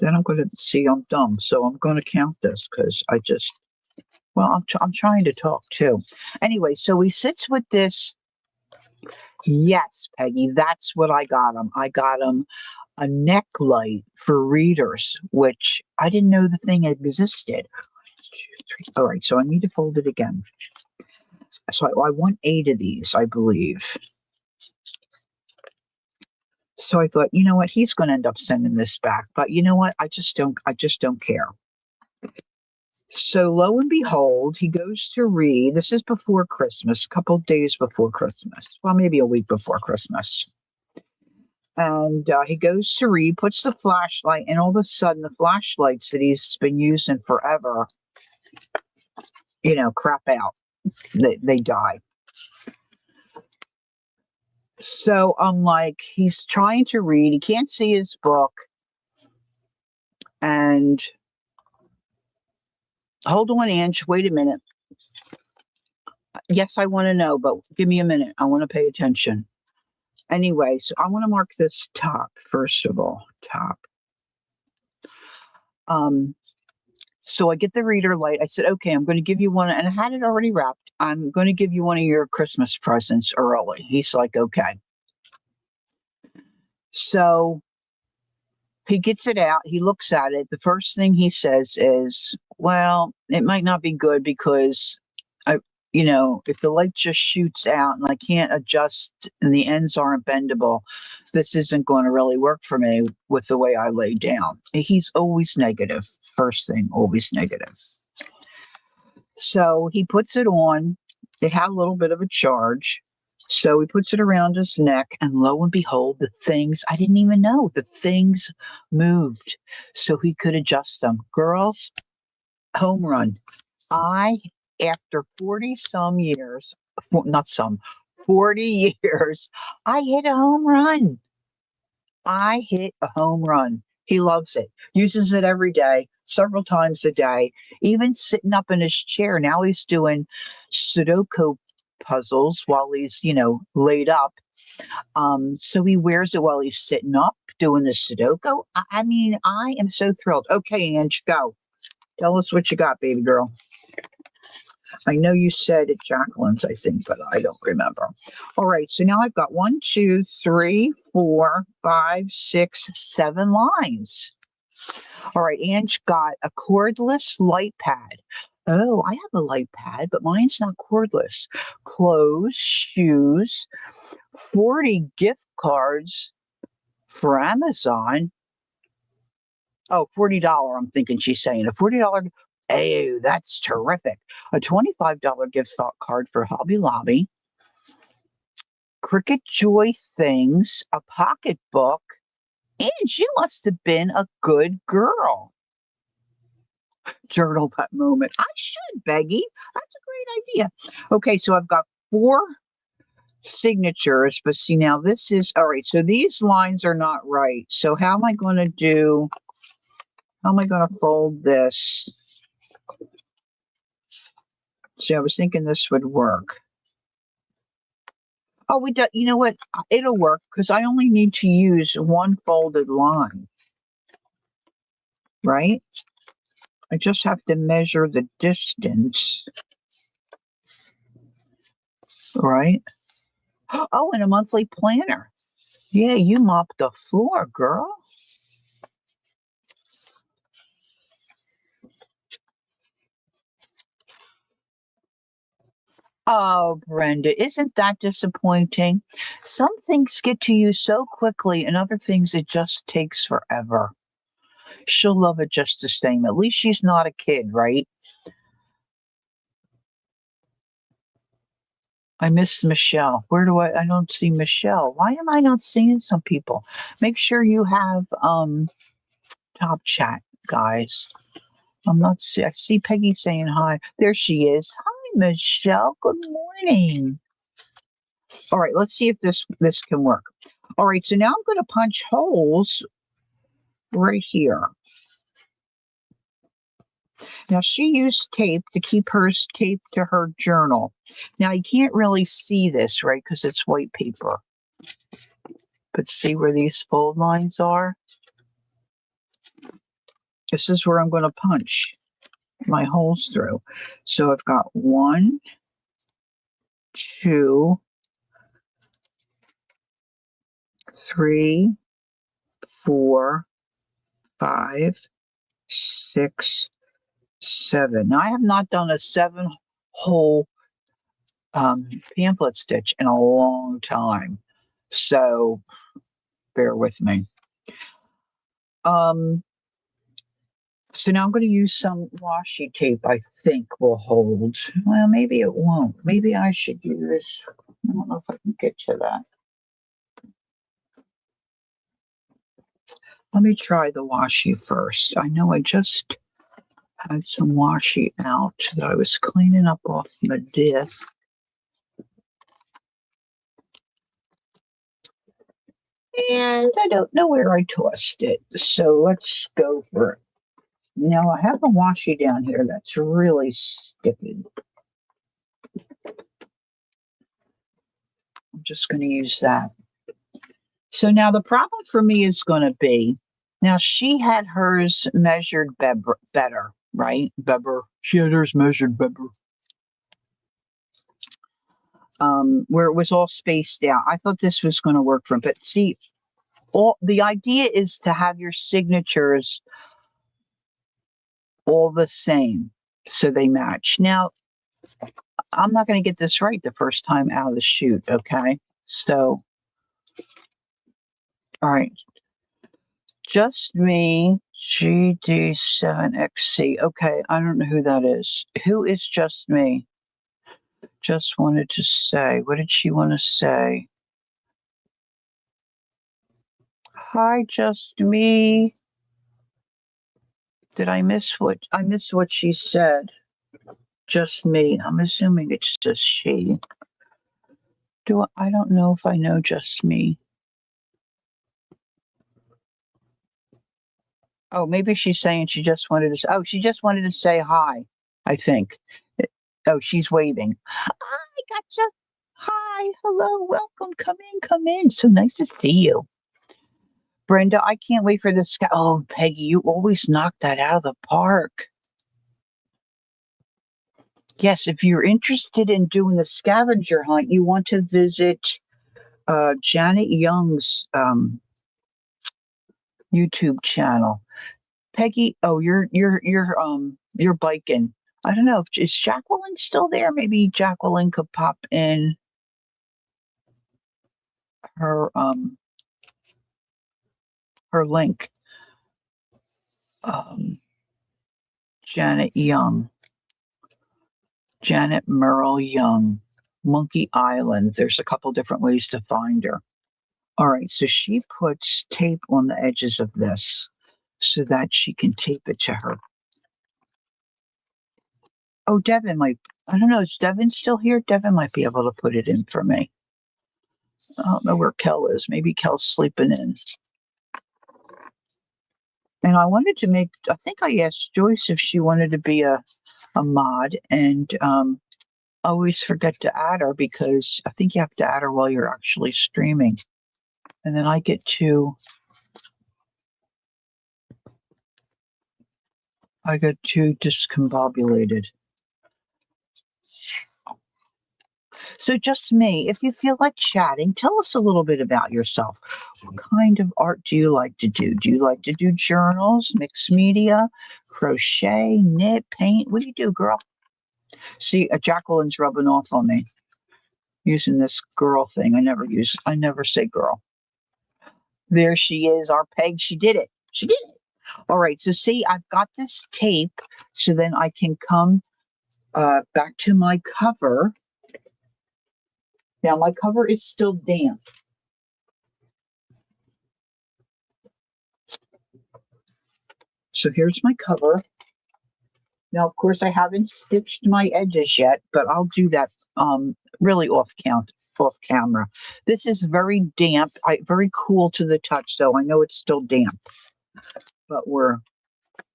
Then I'm going to see I'm dumb. So I'm going to count this because I'm trying to talk too. Anyway, so he sits with this. Yes, Peggy, that's what I got him. I got him a neck light for readers, which I didn't know the thing existed. 1, 2, 3. All right, so I need to fold it again. So I want 8 of these, I believe. So I thought, you know what, he's going to end up sending this back, but you know what, I just don't care. So lo and behold, he goes to read. This is before Christmas, a couple of days before Christmas. Well, maybe a week before Christmas. And he goes to read, puts the flashlight, and all of a sudden the flashlights that he's been using forever, crap out. They die. So I'm like, he's trying to read. He can't see his book. And hold on, Ange, wait a minute. Yes, I want to know, but give me a minute. I want to pay attention. Anyway, so I want to mark this top, first of all, top. So I get the reader light. I said, okay, I'm going to give you one, and I had it already wrapped. I'm going to give you one of your Christmas presents early. He's like, okay. So he gets it out. He looks at it. The first thing he says is, well, it might not be good because if the light just shoots out and I can't adjust and the ends aren't bendable, this isn't going to really work for me with the way I lay down. He's always negative. First thing, always negative. So he puts it on. It had a little bit of a charge. So he puts it around his neck, and lo and behold, I didn't even know, the things moved so he could adjust them. Girls, home run. After 40 some years, 40 years, I hit a home run. I hit a home run. He loves it, uses it every day, several times a day, even sitting up in his chair. Now he's doing Sudoku puzzles while he's, laid up. So he wears it while he's sitting up doing the Sudoku. I mean, I am so thrilled. Okay, Ange, go. Tell us what you got, baby girl. I know you said at Jacqueline's, I think, but I don't remember. All right, so now I've got 1, 2, 3, 4, 5, 6, 7 lines. All right, Ange got a cordless light pad. Oh, I have a light pad, but mine's not cordless. Clothes, shoes, 40 gift cards for Amazon. Oh, $40, I'm thinking she's saying. A $40. Oh, that's terrific. A $25 gift card for Hobby Lobby. Cricket Joy things, a pocketbook. And you must have been a good girl. Journal that moment. I should, Peggy. That's a great idea. Okay, so I've got 4 signatures, but see, now this is, all right, so these lines are not right. So how am I going to fold this? See, I was thinking this would work. Oh, you know what? It'll work because I only need to use one folded line, right? I just have to measure the distance, right? Oh, and a monthly planner. Yeah, you mopped the floor, girl. Oh, Brenda, isn't that disappointing? Some things get to you so quickly, and other things it just takes forever. She'll love it just the same. At least she's not a kid, right? I miss Michelle. Where do I don't see Michelle. Why am I not seeing some people? Make sure you have top chat, guys. I see Peggy saying hi. There she is. Hi, Michelle. Good morning. All right, let's see if this can work. All right, so now I'm going to punch holes right here. Now, she used tape to keep hers taped to her journal. Now, you can't really see this, right, because it's white paper. But see where these fold lines are? This is where I'm going to punch my holes through. So I've got 1, 2, 3, 4, 5, 6, 7. Now, I have not done a 7-hole pamphlet stitch in a long time, so bear with me. So now I'm going to use some washi tape I think will hold. Well, maybe it won't. Maybe I should use, I don't know if I can get to that. Let me try the washi first. I know I just had some washi out that I was cleaning up off the disc. And I don't know where I tossed it. So let's go for it. Now I have a washi down here that's really sticky. I'm just going to use that. So now the problem for me is going to be, now she had hers measured better, right? Better. She had hers measured better. Where it was all spaced out. I thought this was going to work for him. But see, the idea is to have your signatures all the same so they match. Now, I'm not going to get this right the first time out of the chute, okay? So, all right. Just me, GD7XC. Okay, I don't know who that is. Who is just me? Just wanted to say, what did she want to say? Hi, just me. Did I miss what she said? Just me. I'm assuming it's just she. I don't know if I know just me. Oh, maybe she's saying she just wanted to. She just wanted to say hi, I think. Oh, she's waving. I gotcha. Hi, hello, welcome. Come in, come in. So nice to see you. Brenda, I can't wait for this. Oh, Peggy, you always knock that out of the park. Yes, if you're interested in doing a scavenger hunt, you want to visit Janet Young's YouTube channel. Peggy, oh, you're biking. I don't know. Is Jacqueline still there? Maybe Jacqueline could pop in her link. Janet Young. Janet Merle Young. Monkey Island. There's a couple different ways to find her. All right, so she puts tape on the edges of this so that she can tape it to her. Oh, Devin might, I don't know, is Devin still here? Devin might be able to put it in for me. I don't know where Kel is. Maybe Kel's sleeping in. And I wanted to I think I asked Joyce if she wanted to be a mod, and I always forget to add her because I think you have to add her while you're actually streaming. And then I get discombobulated. So just me, if you feel like chatting, tell us a little bit about yourself. What kind of art do you like to do? Do you like to do journals, mixed media, crochet, knit, paint? What do you do, girl? See, Jacqueline's rubbing off on me using this girl thing. I never say girl. There she is, our Peg. She did it. She did it. All right, so see, I've got this tape so then I can come back to my cover. Now, my cover is still damp. So here's my cover. Now, of course, I haven't stitched my edges yet, but I'll do that really off camera. This is very damp, very cool to the touch, so I know it's still damp. But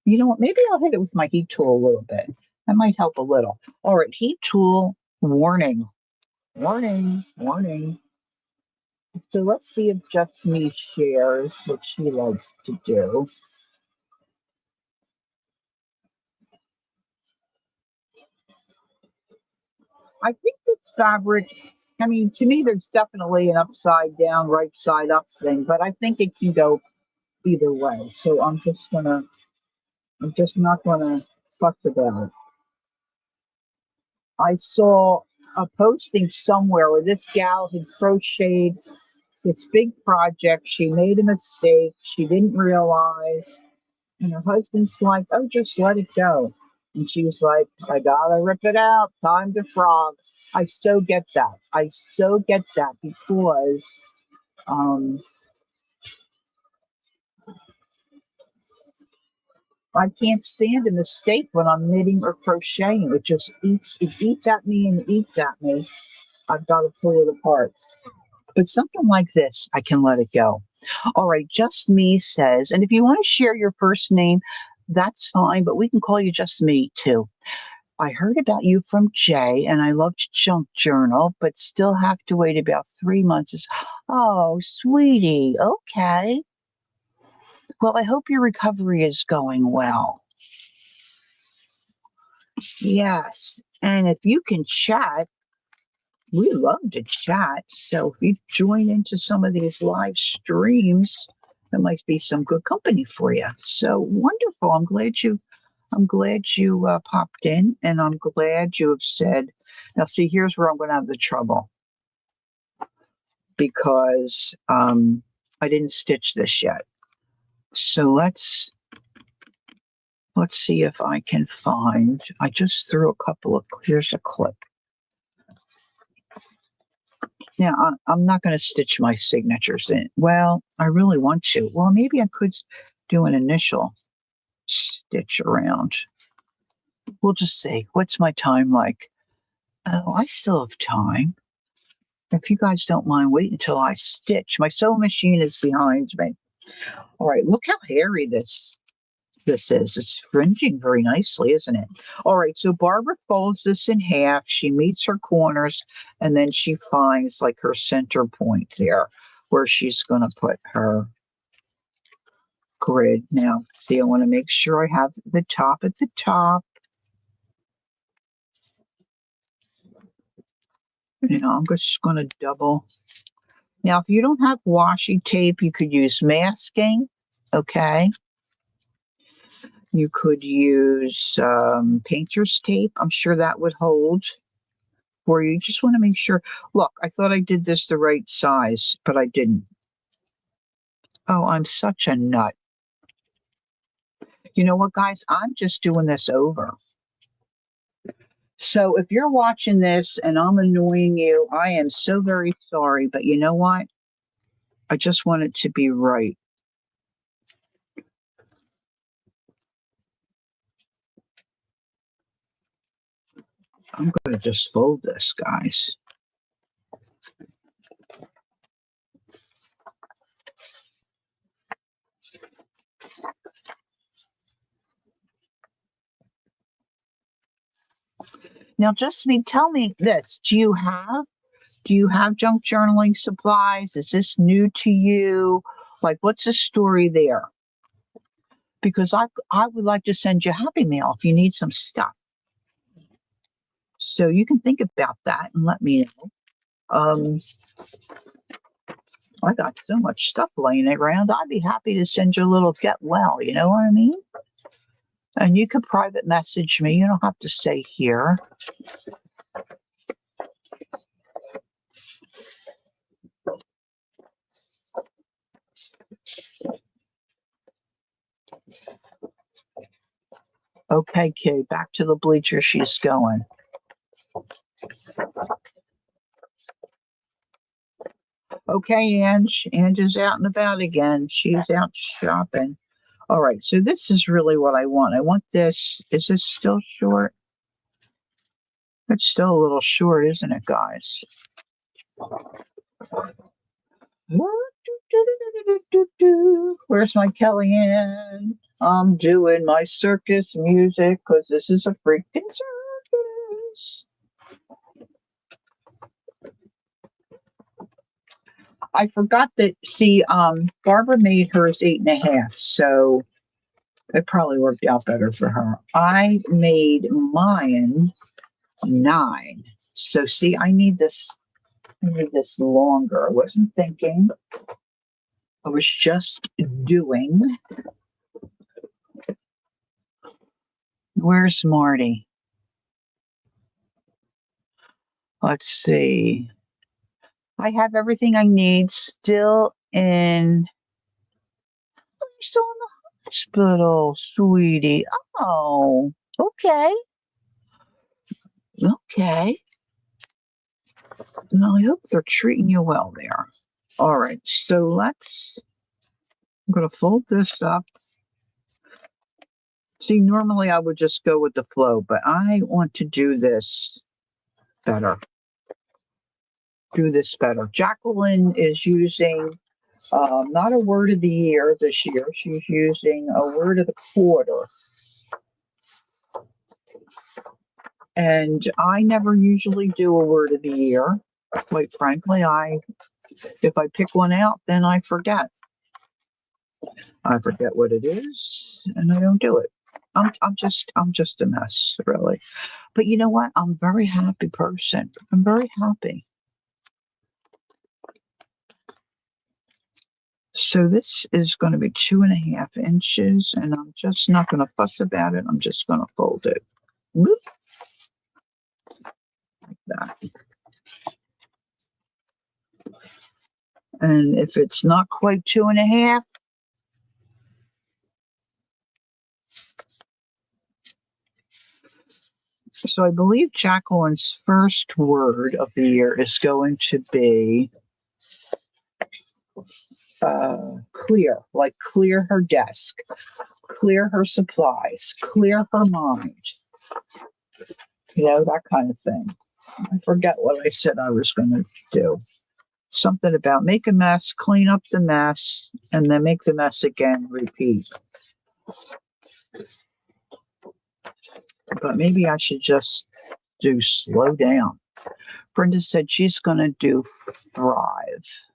you know what, maybe I'll hit it with my heat tool a little bit. That might help a little. All right, heat tool, warning. Warning, warning. So let's see if Just Me shares what she likes to do. I think this fabric, I mean, to me, there's definitely an upside down, right side up thing, but I think it can go either way. So I'm just not gonna fuss about it. I saw a posting somewhere where this gal had crocheted this big project. She made a mistake. She didn't realize. And her husband's like, oh, just let it go. And she was like, I gotta rip it out. Time to frog. I so get that. I so get that because um, I can't stand a mistake when I'm knitting or crocheting. It eats at me and eats at me. I've got to pull it apart. But something like this, I can let it go. All right, Just Me says, and if you want to share your first name, that's fine, but we can call you Just Me too. I heard about you from Jay, and I loved Junk Journal, but still have to wait about 3 months. Oh, sweetie, okay. Well, I hope your recovery is going well. Yes, and if you can chat, we love to chat. So if you join into some of these live streams, that might be some good company for you. So wonderful. I'm glad you popped in, and I'm glad you have said. Now, see, here's where I'm going to have the trouble because I didn't stitch this yet. So let's see if I can find. I just threw a couple of. Here's a clip. Now, I'm not going to stitch my signatures in. Well, I really want to. Well, maybe I could do an initial stitch around. We'll just say, what's my time like? Oh, I still have time. If you guys don't mind, wait until I stitch. My sewing machine is behind me. All right, look how hairy this is. It's fringing very nicely, isn't it? All right, so Barbara folds this in half. She meets her corners, and then she finds like her center point there where she's going to put her grid. Now, see, I want to make sure I have the top at the top. I'm just going to double. Now, if you don't have washi tape, you could use masking, okay? You could use painter's tape. I'm sure that would hold for you. Just want to make sure. Look, I thought I did this the right size, but I didn't. Oh, I'm such a nut. You know what, guys? I'm just doing this over. So if you're watching this and I'm annoying you, I am so very sorry. But you know what? I just want it to be right. I'm going to just fold this, guys. Now, tell me this. Do you have junk journaling supplies? Is this new to you? Like, what's the story there? Because I would like to send you a Happy Mail if you need some stuff. So you can think about that and let me know. I got so much stuff laying around. I'd be happy to send you a little get well. You know what I mean? And you can private message me. You don't have to stay here. Okay, kid, back to the bleacher she's going. Okay, Ange. Ange is out and about again. She's out shopping. All right, so this is really what I want. I want this. Is this still short? It's still a little short, isn't it, guys? Where's my Kellyanne? I'm doing my circus music because this is a freaking circus. I forgot that, see, Barbara made hers 8.5, so it probably worked out better for her. I made mine 9. So see, I need this longer. I wasn't thinking. I was just doing. Where's Marty? Let's see. I have everything I need still in. You're still in the hospital, sweetie. Oh, okay. Okay. Well, I hope they're treating you well there. All right. So I'm going to fold this up. See, normally I would just go with the flow, but I want to do this better. Jacqueline is using not a word of the year this year. She's using a word of the quarter. And I never usually do a word of the year. Quite frankly, if I pick one out, then I forget. I forget what it is, and I don't do it. I'm just a mess, really. But you know what? I'm a very happy person. I'm very happy. So this is going to be 2.5 inches, and I'm just not going to fuss about it. I'm just going to fold it. Whoop. Like that. And if it's not quite 2.5, so I believe Jacqueline's first word of the year is going to be clear, like clear her desk, clear her supplies, clear her mind. That kind of thing. I forget what I said I was going to do. Something about make a mess, clean up the mess, and then make the mess again, repeat. But maybe I should just do slow down. Brenda said she's going to do thrive.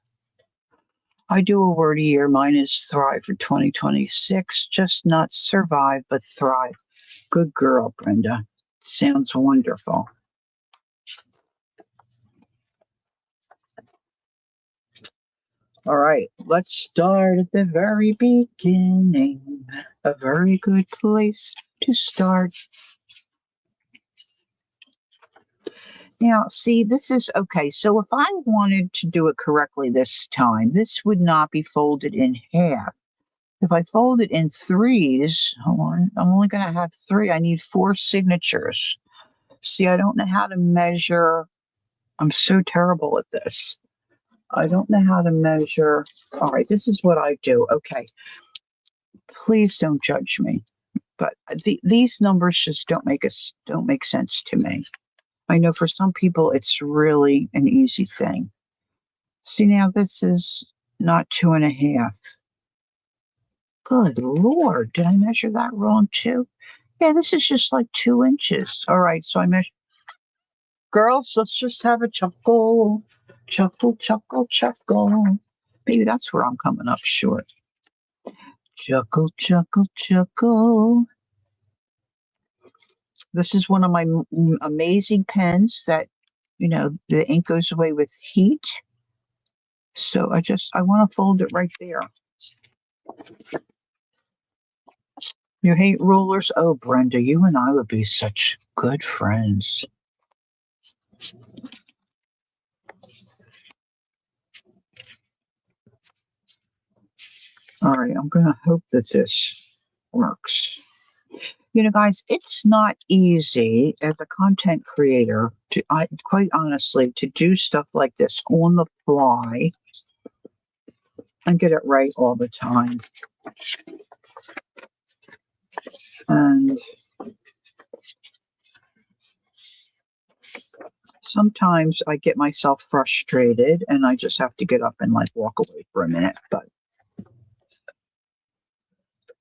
I do a word a year. Mine is thrive for 2026. Just not survive, but thrive. Good girl, Brenda. Sounds wonderful. All right, let's start at the very beginning. A very good place to start. Now, see, this is okay. So if I wanted to do it correctly this time, this would not be folded in half. If I fold it in threes, hold on, I'm only going to have 3. I need 4 signatures. See, I don't know how to measure. I'm so terrible at this. I don't know how to measure. All right, this is what I do. Okay. Please don't judge me. But these numbers just don't make sense to me. I know for some people it's really an easy thing. See, now this is not 2.5. Good Lord, did I measure that wrong too? Yeah, this is just like 2 inches. All right, so I measure. Girls, let's just have a chuckle. Chuckle, chuckle, chuckle. Maybe that's where I'm coming up short. Chuckle, chuckle, chuckle. This is one of my amazing pens that, the ink goes away with heat. So I want to fold it right there. You hate rulers? Oh, Brenda, you and I would be such good friends. All right, I'm going to hope that this works. Guys, it's not easy as a content creator quite honestly, to do stuff like this on the fly and get it right all the time. And sometimes I get myself frustrated and I just have to get up and walk away for a minute, but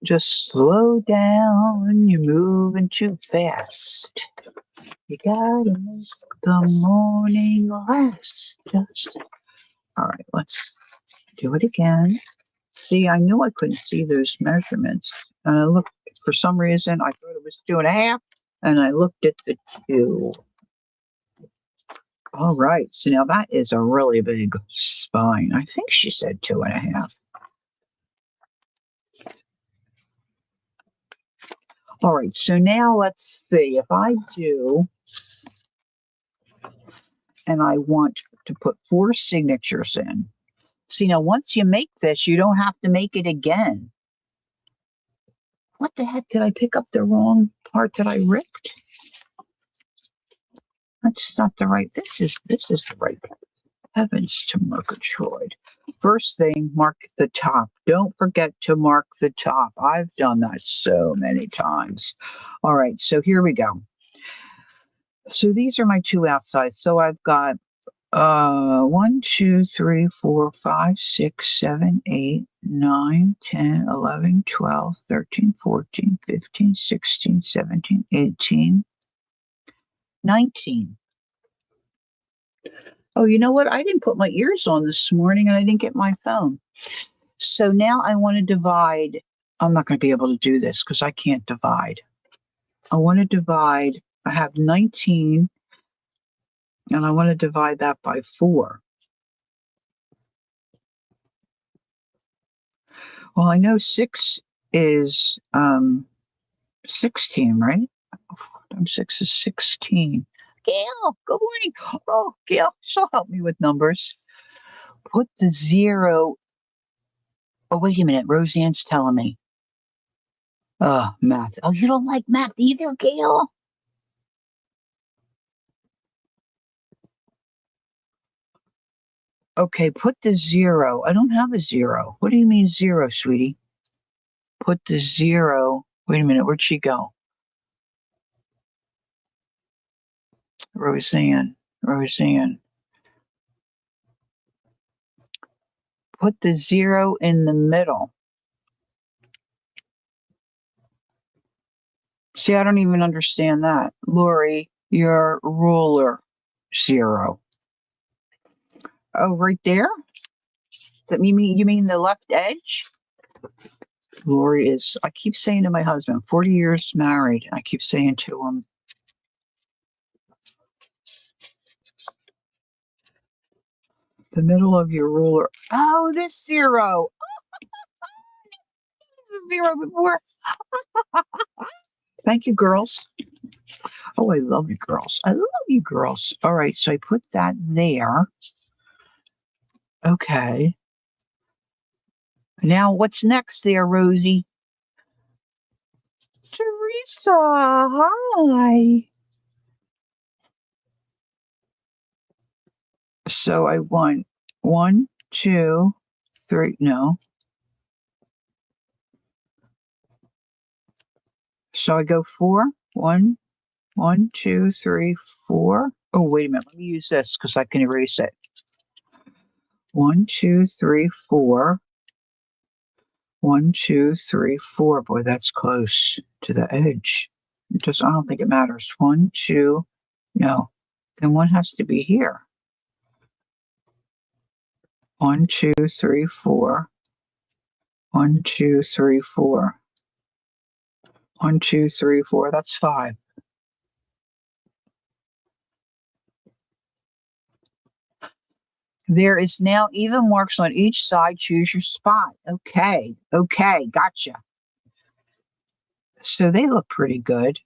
just slow down. You're moving too fast. You gotta make the morning last. All right, let's do it again. See, I knew I couldn't see those measurements. And I looked, for some reason, I thought it was 2.5, and I looked at the 2. All right, so now that is a really big spine. I think she said 2.5. All right, so now let's see. If I do, and I want to put 4 signatures in. See, now once you make this, you don't have to make it again. What the heck? Did I pick up the wrong part that I ripped? That's not the right. This is the right part. Heavens to Murgatroyd. First thing, mark the top. Don't forget to mark the top. I've done that so many times. All right, so here we go. So these are my 2 outsides. So I've got 1, 2, 3, 4, 5, 6, 7, 8, 9, 10, 11, 12, 13, 14, 15, 16, 17, 18, 19. Oh, you know what? I didn't put my ears on this morning and I didn't get my phone. So now I want to divide. I'm not going to be able to do this because I can't divide. I want to divide. I have 19 and I want to divide that by 4. Well, I know 6 is 16, right? 4 times 6 is 16. Gail, good morning. Oh, Gail, she'll help me with numbers. Put the 0. Oh, wait a minute. Roseanne's telling me. Math. Oh, you don't like math either, Gail? Okay, put the 0. I don't have a 0. What do you mean 0, sweetie? Put the 0. Wait a minute. Where'd she go? Roseanne. Put the 0 in the middle. See, I don't even understand that. Lori, your ruler, 0. Oh, right there? You mean the left edge? Lori is, I keep saying to my husband, 40 years married. I keep saying to him, the middle of your ruler. Oh, this 0. This is 0 before. Thank you, girls. Oh, I love you, girls. I love you, girls. All right, so I put that there. Okay. Now, what's next there, Rosie? Teresa, hi. So I want 1, 2, 3. No. So I go 4. 1, 2, 3, 4. Oh, wait a minute. Let me use this because I can erase it. 1, 2, 3, 4. 1, 2, 3, 4. Boy, that's close to the edge. I don't think it matters. 1, 2. No. Then one has to be here. 1, 2, 3, 4. 1, 2, 3, 4. 1, 2, 3, 4. That's 5. There is now even marks on each side. Choose your spot. Okay, gotcha. So they look pretty good,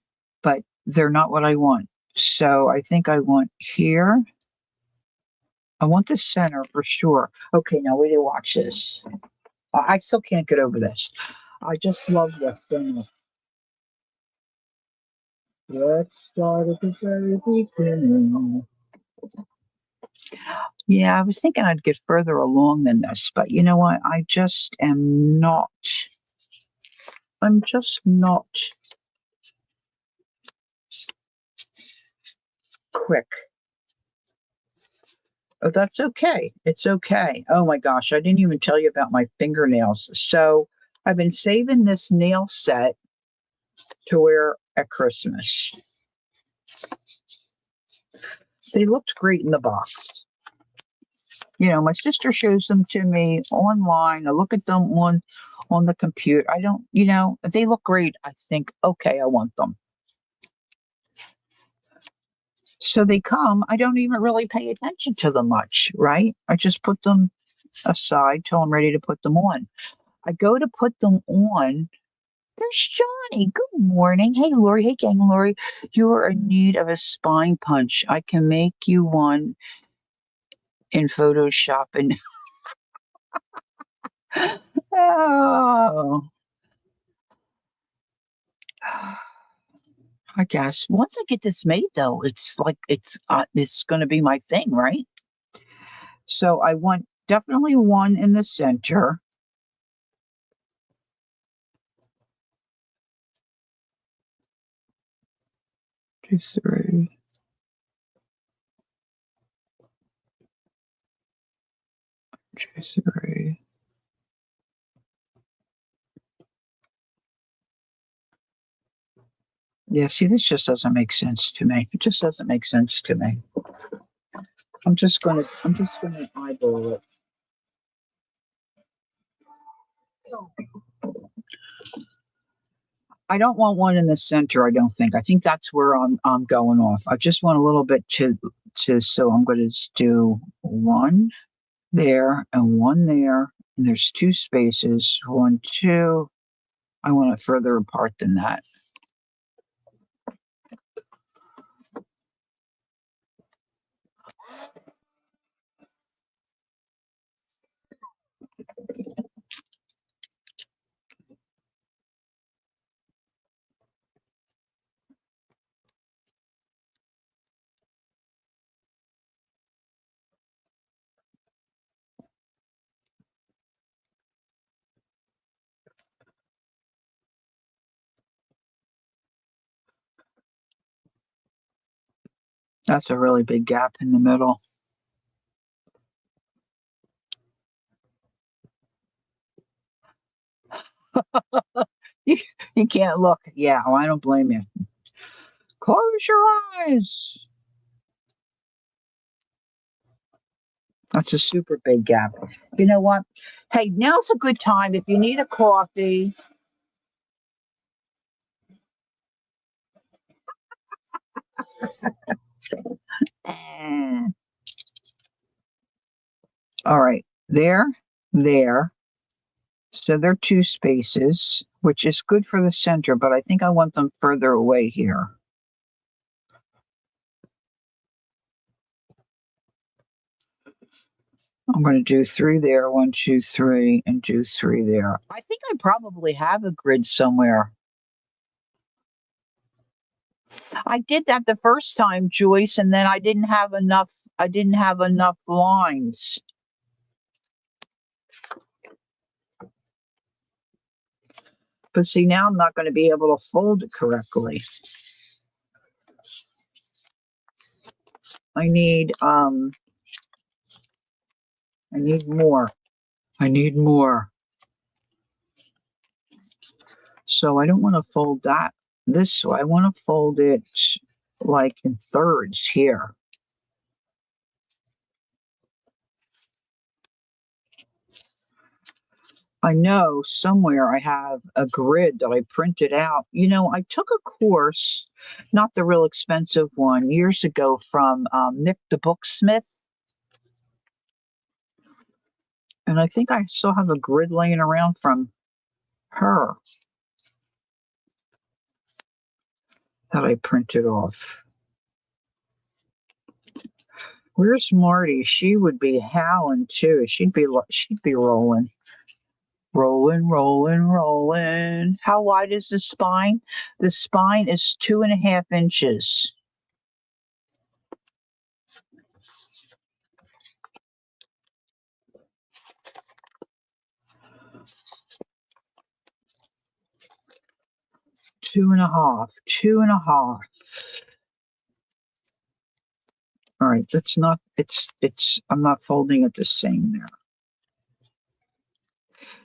but they're not what I want. So I think I want here. I want the center for sure. Okay, now wait to watch this. I still can't get over this. I just love this thing. Let's start at the very beginning. Yeah, I was thinking I'd get further along than this, but you know what? I just am not. I'm just not quick. Oh, that's okay. It's okay. Oh my gosh, I didn't even tell you about my fingernails. So I've been saving this nail set to wear at Christmas. They looked great in the box. You know, my sister shows them to me online. I look at them on the computer. I don't, they look great. I think, okay, I want them. So they come. I don't even really pay attention to them much, right? I just put them aside till I'm ready to put them on. I go to put them on There's Johnny. Good morning. Hey, Lori. Hey, gang, Lori. You are in need of a spine punch. I can make you one in Photoshop. And oh, I guess once I get this made, though, it's like it's going to be my thing, right? So I want definitely one in the center. Two, three. Two, three. Yeah, see, this just doesn't make sense to me. It just doesn't make sense to me. I'm just gonna eyeball it. I don't want one in the center. I don't think. I think that's where I'm going off. I just want a little bit to. So I'm going to do one there and one there. And there's two spaces. One, two. I want it further apart than that. That's a really big gap in the middle. You, you can't look. Yeah, oh, I don't blame you. Close your eyes. That's a super big gap. You know what? Hey, now's a good time. If you need a coffee, eh. All right, there. So they're two spaces, which is good for the center, but I think I want them further away here. I'm going to do three there, one, two, three, and do three there. I think I probably have a grid somewhere. I did that the first time, Joyce, and then I didn't have enough. I didn't have enough lines. But see, now I'm not going to be able to fold it correctly. I need I need more. I need more. So I don't want to fold that this way. I want to fold it like in thirds here. I know somewhere I have a grid that I printed out. You know, I took a course, not the real expensive one, years ago from Nick the Booksmith. And I think I still have a grid laying around from her that I printed off. Where's Marty? She would be howling too. She'd be rolling. Rolling, rolling, rolling. How wide is the spine? The spine is 2.5 inches. Two and a half. Two and a half. All right, that's not, I'm not folding it the same there.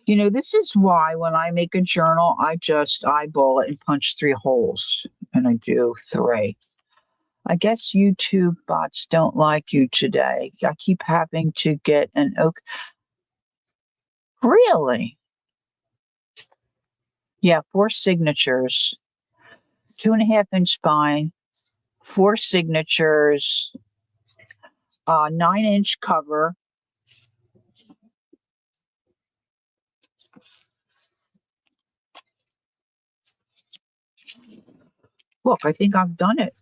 You know, this is why when I make a journal, I just eyeball it and punch 3 holes. And I do 3. I guess YouTube bots don't like you today. I keep having to get an oak. Really? Yeah, 4 signatures, 2.5 inch spine, 4 signatures, 9-inch cover. Look, I think I've done it.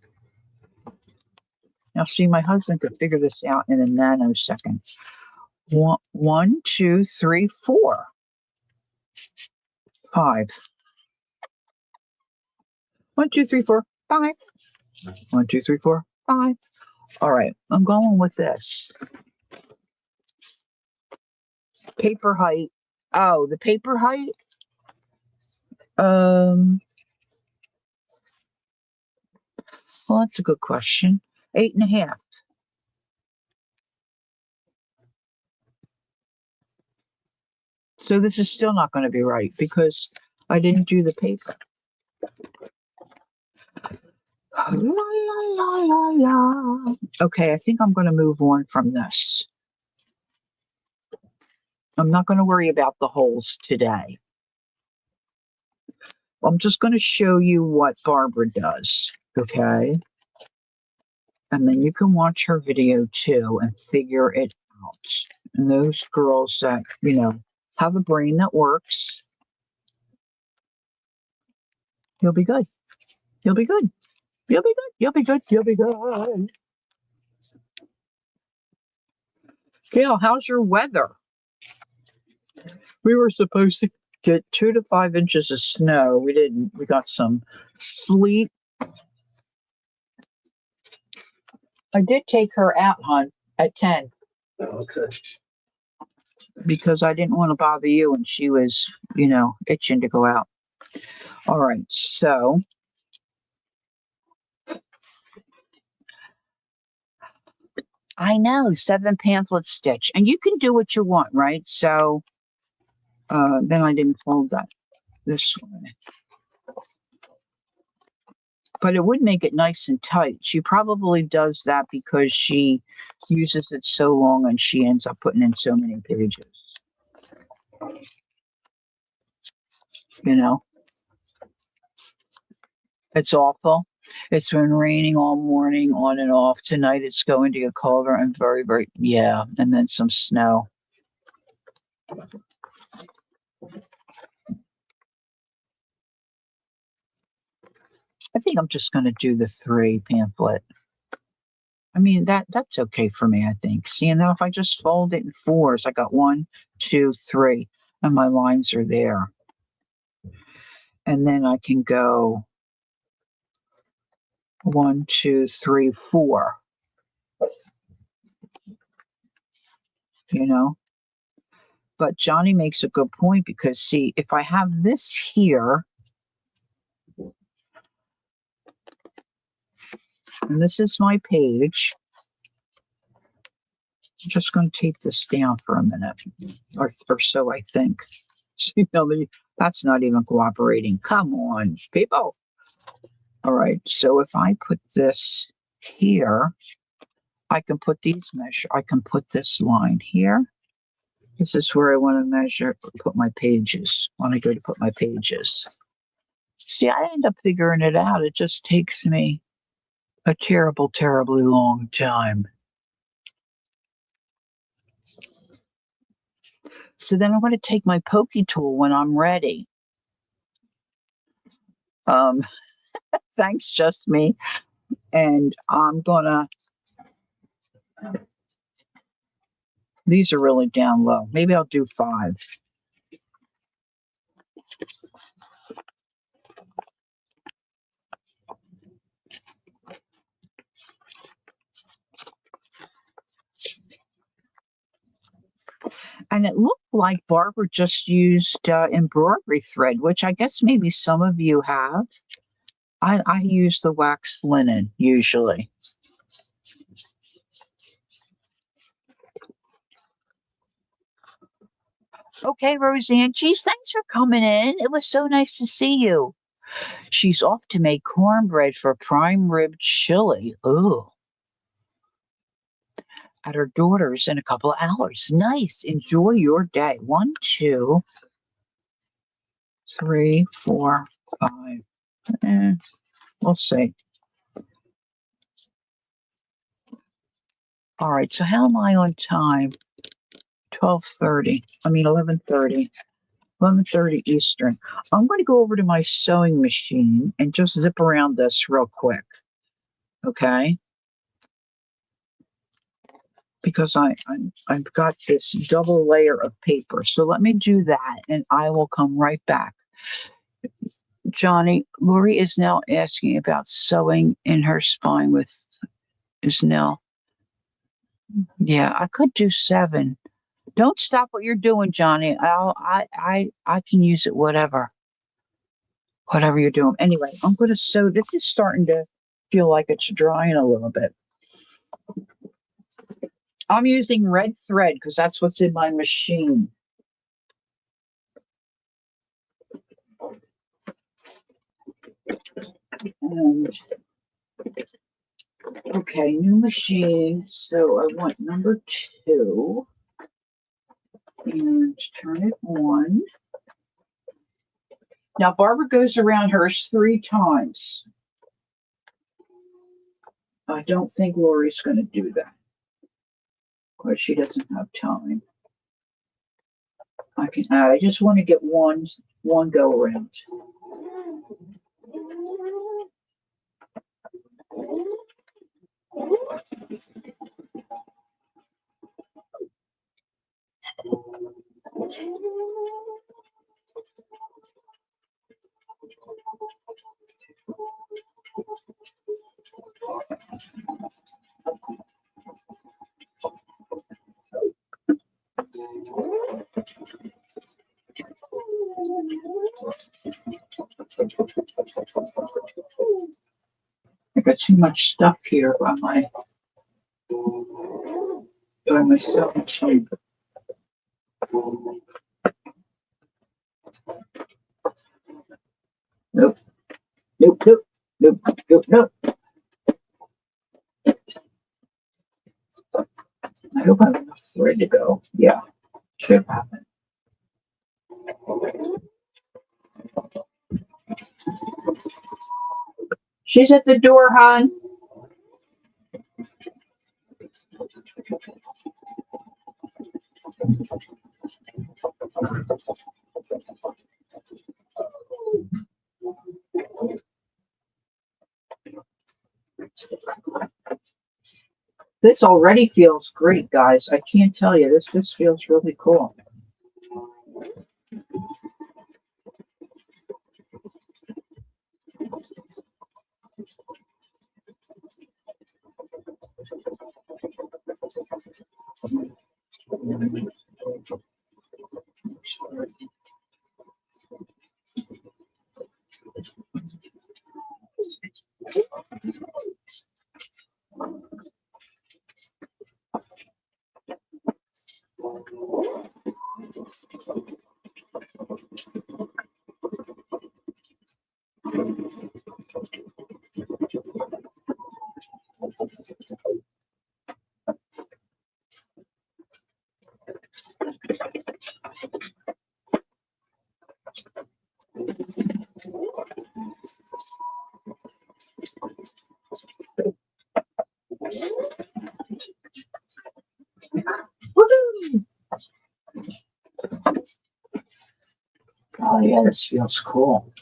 Now, see, my husband could figure this out in a nanosecond. One, two, three, four, five. 1, 2, 3, 4, 5. 1, 2, 3, 4, 5. All right, I'm going with this. Paper height. Oh, the paper height. Well, that's a good question. 8.5. So this is still not going to be right because I didn't do the paper. La, la, la, la, la. Okay, I think I'm going to move on from this. I'm not going to worry about the holes today. I'm just going to show you what Barbara does, okay? And then you can watch her video too and figure it out. And those girls that, have a brain that works, you'll be good. You'll be good. You'll be good. You'll be good. You'll be good. Gail, how's your weather? We were supposed to get 2 to 5 inches of snow. We didn't. We got some sleet. I did take her out, hon, at 10. Okay. Because I didn't want to bother you and she was, itching to go out. All right, so I know 7 pamphlet stitch, and you can do what you want, right? So then I didn't fold that this way, but it would make it nice and tight. She probably does that because she uses it so long and she ends up putting in so many pages. It's awful. It's been raining all morning, on and off. Tonight it's going to get colder and very, very, and then some snow. I think I'm just going to do the 3 pamphlet. I mean, that's okay for me, I think. See, and then if I just fold it in 4s, I got 1, 2, 3, and my lines are there. And then I can go 1, 2, 3, 4. But Johnny makes a good point because, see, if I have this here, and this is my page, I'm just going to tape this down for a minute, or so I think. That's not even cooperating. Come on, people. All right, so if I put this here, I can put these I can put this line here. This is where I want to put my pages, when I go to put my pages. See, I end up figuring it out. It just takes me a terrible, terribly long time. So then I'm going to take my pokey tool when I'm ready. Thanks, just me. And I'm going to, these are really down low. Maybe I'll do 5. And it looked like Barbara just used embroidery thread, which I guess maybe some of you have. I use the wax linen usually. Okay, Roseanne, geez, thanks for coming in. It was so nice to see you. She's off to make cornbread for prime rib chili. Ooh. At her daughter's in a couple of hours. Nice. Enjoy your day. 1, 2, 3, 4, 5. We'll see. All right. So how am I on time? 11:30. 11:30 Eastern. I'm going to go over to my sewing machine and just zip around this real quick. Okay. Because I've got this double layer of paper. So let me do that and I will come right back. Johnny, Lori is now asking about sewing in her spine with Isnell. Yeah, I could do 7. Don't stop what you're doing, Johnny. I can use it, whatever you're doing. Anyway, I'm going to sew. This is starting to feel like it's drying a little bit. I'm using red thread because that's what's in my machine. And okay, new machine. So I want number 2 and turn it on. Now Barbara goes around hers 3 times. I don't think Lori's going to do that because she doesn't have time. I just want to get one go around. I got too much stuff here by my sewing machine. Nope. Nope, nope, nope, nope, nope. I hope I have enough thread to go. Yeah, should happen. She's at the door, hon. This already feels great, guys. I can't tell you. This just feels really cool. Woo-hoo! Oh yeah, this feels cool.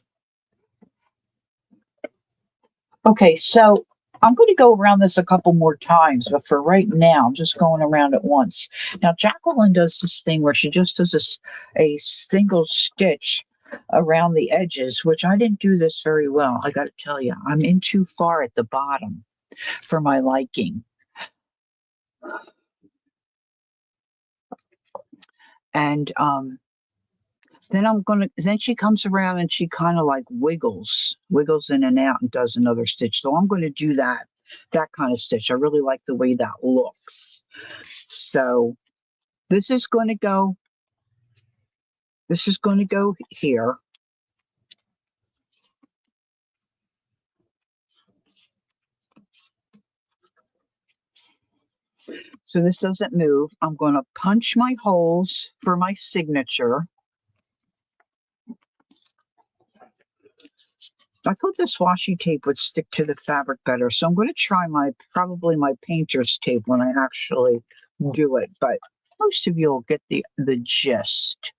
Okay, so I'm going to go around this a couple more times, but for right now, I'm just going around it once. Now, Jacqueline does this thing where she just does a single stitch around the edges, which I didn't do this very well. I got to tell you, I'm in too far at the bottom for my liking. And then she comes around and she kind of like wiggles in and out and does another stitch. So I'm going to do that kind of stitch. I really like the way that looks. So this is going to go here. So this doesn't move. I'm going to punch my holes for my signature. I thought this washi tape would stick to the fabric better, so I'm going to try probably my painter's tape when I actually do it, but most of you will get the gist.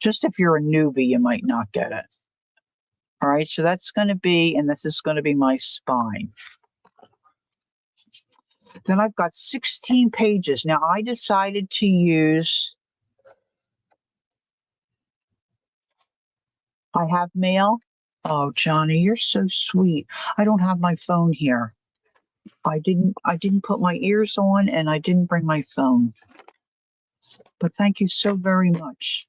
Just if you're a newbie, you might not get it. All right, so that's going to be, and this is going to be my spine. Then I've got 16 pages. Now I decided to use, I have mail. Oh, Johnny, you're so sweet. I don't have my phone here. I didn't put my ears on and I didn't bring my phone. But thank you so very much.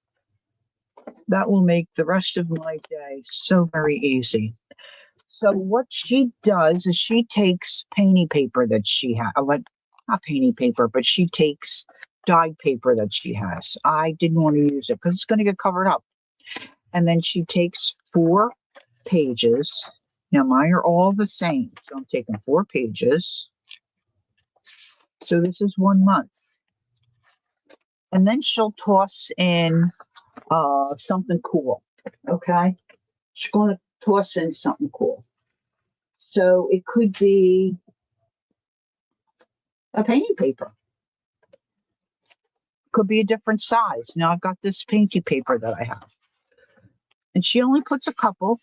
That will make the rest of my day so very easy. So what she does is she takes painting paper that she has, like not painting paper, but she takes dyed paper that she has. I didn't want to use it because it's going to get covered up. And then she takes 4 pages. Now mine are all the same. So I'm taking 4 pages. So this is 1 month. And then she'll toss in something cool. Okay. She's going to toss in something cool. So it could be a painting paper. Could be a different size. Now I've got this painting paper that I have. And she only puts a couple.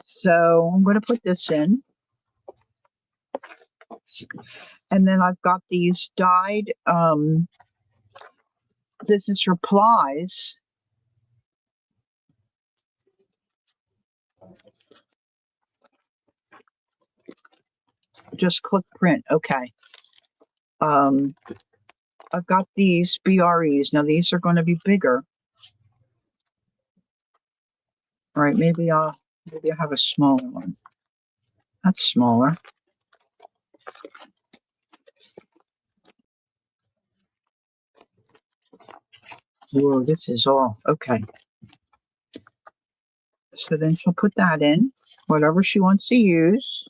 So I'm going to put this in. And then I've got these dyed business replies. Just click print. Okay. I've got these BREs. Now these are going to be bigger. All right, maybe I'll have a smaller one. That's smaller. Whoa, this is all okay. So then she'll put that in, whatever she wants to use.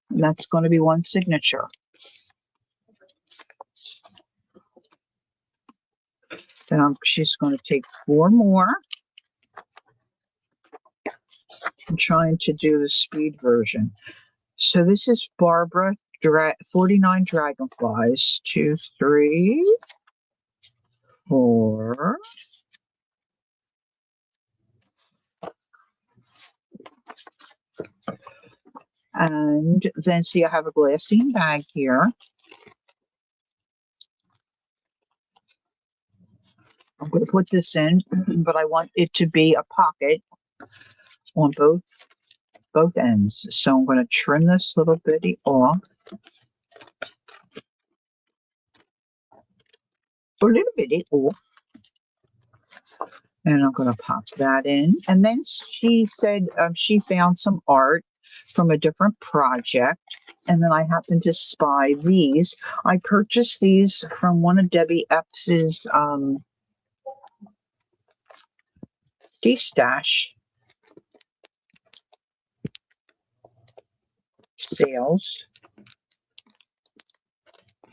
And that's going to be 1 signature. Then she's going to take 4 more. I'm trying to do the speed version. So this is Barbara, 49 Dragonflies. 2, 3, 4. And then see, I have a glassine bag here. I'm going to put this in, but I want it to be a pocket on both ends. So I'm going to trim this little bitty off. A little bitty off. And I'm going to pop that in. And then she said she found some art from a different project. And then I happened to spy these. I purchased these from one of Debbie Epps's de-stash sales.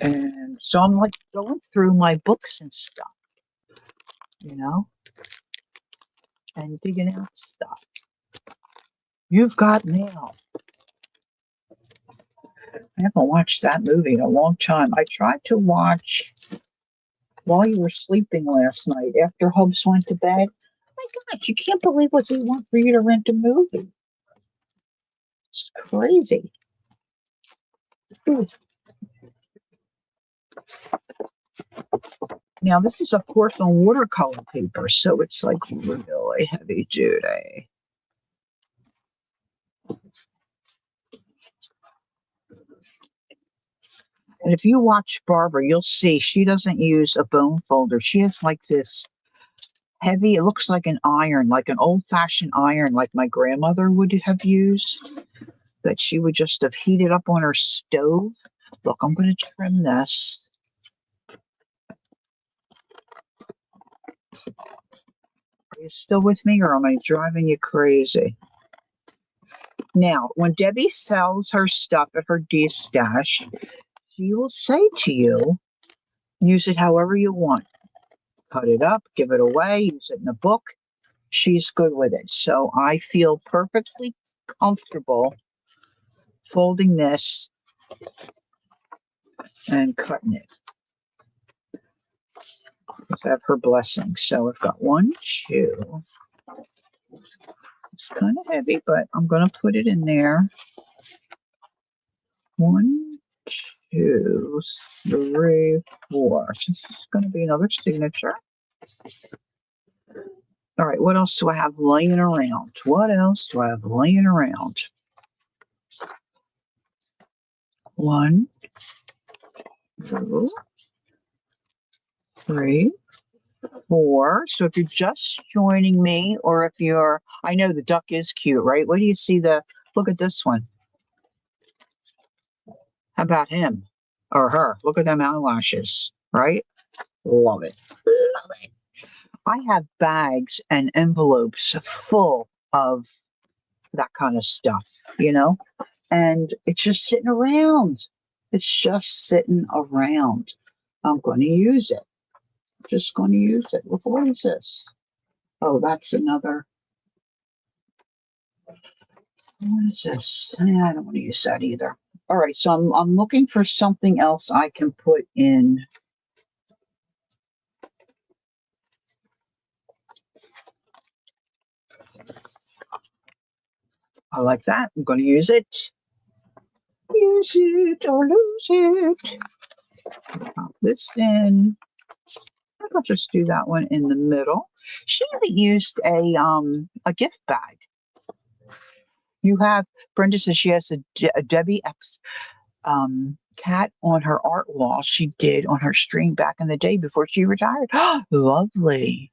And so I'm like going through my books and stuff, you know, and digging out stuff. You've Got Mail. I haven't watched that movie in a long time. I tried to watch while you were sleeping last night after Hubs went to bed. Oh my gosh, you can't believe what they want for you to rent a movie. It's crazy. Ooh. Now, this is, of course, on watercolor paper, so it's like really heavy duty. And if you watch Barbara, you'll see she doesn't use a bone folder. She has like this heavy, it looks like an iron, like an old-fashioned iron, like my grandmother would have used, that she would just have heated up on her stove. Look, I'm going to trim this. Are you still with me, or am I driving you crazy? Now, when Debbie sells her stuff at her de-stash, she will say to you, use it however you want. Cut it up, give it away, use it in a book. She's good with it. So I feel perfectly comfortable folding this and cutting it. I have her blessing. So I've got 1, 2. It's kind of heavy, but I'm going to put it in there. 1, 2, 3, 4. So this is going to be another signature. All right, what else do I have laying around? What else do I have laying around? 1, 2, 3, 4. So if you're just joining me, or if you're, I know the duck is cute, right? What do you see? Look at this one. How about him or her? Look at them eyelashes, right? Love it. Love it. I have bags and envelopes full of that kind of stuff, and it's just sitting around. It's just sitting around. I'm going to use it. Just going to use it. Look, what is this? Oh, that's another. What is this? I don't want to use that either. All right, so I'm looking for something else I can put in. I like that. I'm going to use it. Use it or lose it. Pop this in. I'll just do that one in the middle. She even used a gift bag. You have, Brenda says she has a Debbie X cat on her art wall she did on her stream back in the day before she retired. Lovely.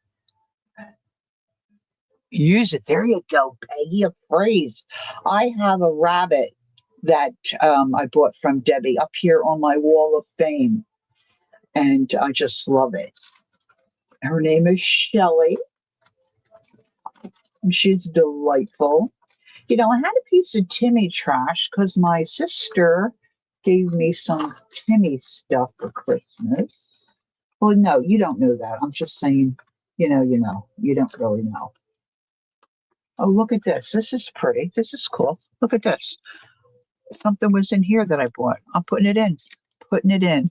Use it. There you go, Peggy. A phrase. I have a rabbit that I bought from Debbie up here on my wall of fame, and I just love it. Her name is Shelly. She's delightful. I had a piece of Timmy trash because my sister gave me some Timmy stuff for Christmas. Well, no, you don't know that. I'm just saying, you know. You don't really know. Oh, look at this. This is pretty. This is cool. Look at this. Something was in here that I bought. I'm putting it in. Putting it in.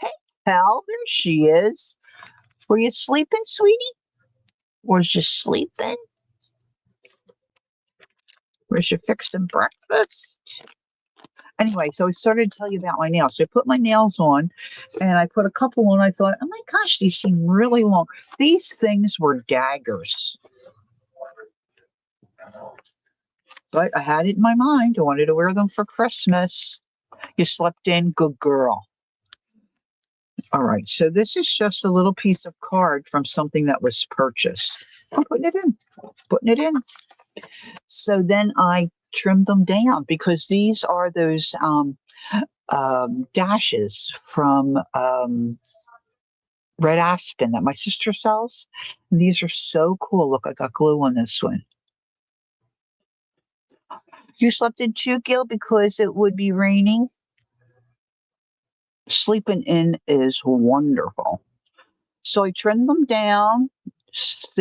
Hey, pal, there she is. Were you sleeping, sweetie? Was you sleeping? Was you fixing breakfast? Anyway, so I started to tell you about my nails. So I put my nails on, and I put a couple on. I thought, oh my gosh, these seem really long. These things were daggers. But I had it in my mind. I wanted to wear them for Christmas. You slept in, good girl. All right, so this is just a little piece of card from something that was purchased. I'm putting it in. Putting it in. So then I trimmed them down because these are those dashes from Red Aspen that my sister sells. And these are so cool. Look, I got glue on this one. You slept in too, Gil, because it would be raining? Sleeping in is wonderful. So I trimmed them down, just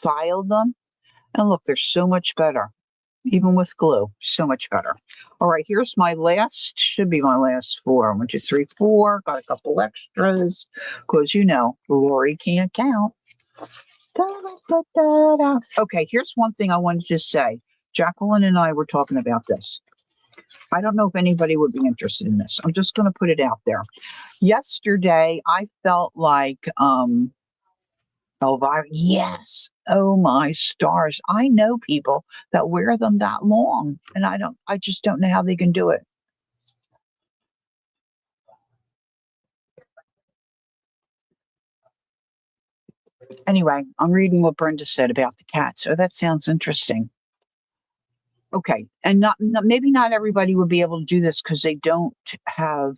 filed them. And look, they're so much better. Even with glue, so much better. All right, here's my last, should be my last 4. 1, 2, 3, 4. Got a couple extras because, Lori can't count. Okay, here's one thing I wanted to say. Jacqueline and I were talking about this. I don't know if anybody would be interested in this. I'm just going to put it out there. Yesterday, I felt like, Elvira, yes. Oh my stars. I know people that wear them that long, and I just don't know how they can do it. Anyway, I'm reading what Brenda said about the cat. So that sounds interesting. Okay. And maybe not everybody would be able to do this because they don't have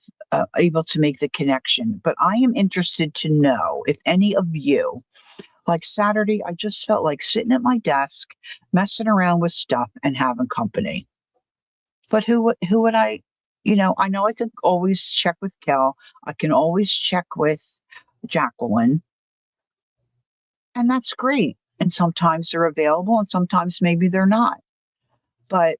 able to make the connection. But I am interested to know if any of you, like Saturday, I just felt like sitting at my desk, messing around with stuff and having company. But who would I, I know I could always check with Kel. I can always check with Jacqueline. And that's great. And sometimes they're available and sometimes maybe they're not. But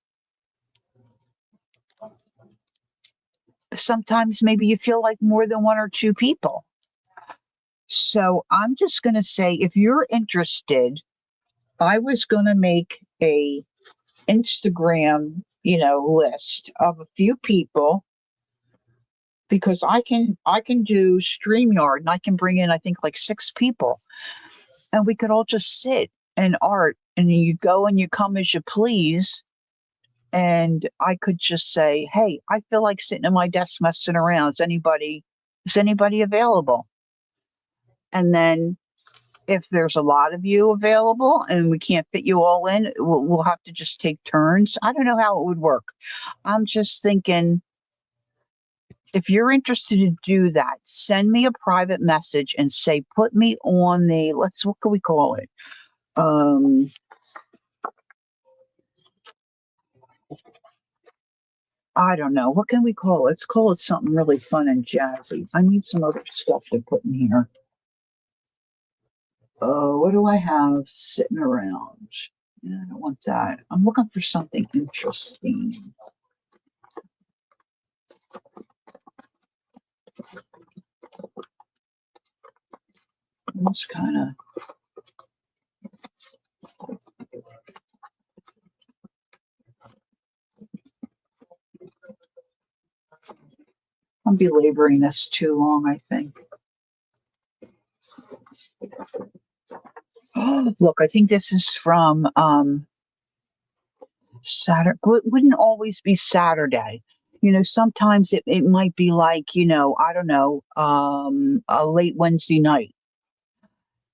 sometimes maybe you feel like more than one or two people. So I'm just going to say, if you're interested, I was going to make a Instagram, list of a few people, because I can do StreamYard, and I can bring in, I think, like 6 people, and we could all just sit and art, and you go and you come as you please. And I could just say, hey, I feel like sitting at my desk messing around. Is anybody available? And then if there's a lot of you available and we can't fit you all in, we'll have to just take turns. I don't know how it would work. I'm just thinking, if you're interested to do that, send me a private message and say, put me on what can we call it? I don't know. What can we call it? Let's call it something really fun and jazzy. I need some other stuff to put in here. What do I have sitting around? Yeah, I don't want that. I'm looking for something interesting. It's kind of. I'm belaboring this too long, I think. Oh, look, I think this is from Saturday. It wouldn't always be Saturday. Sometimes it might be like, I don't know, a late Wednesday night.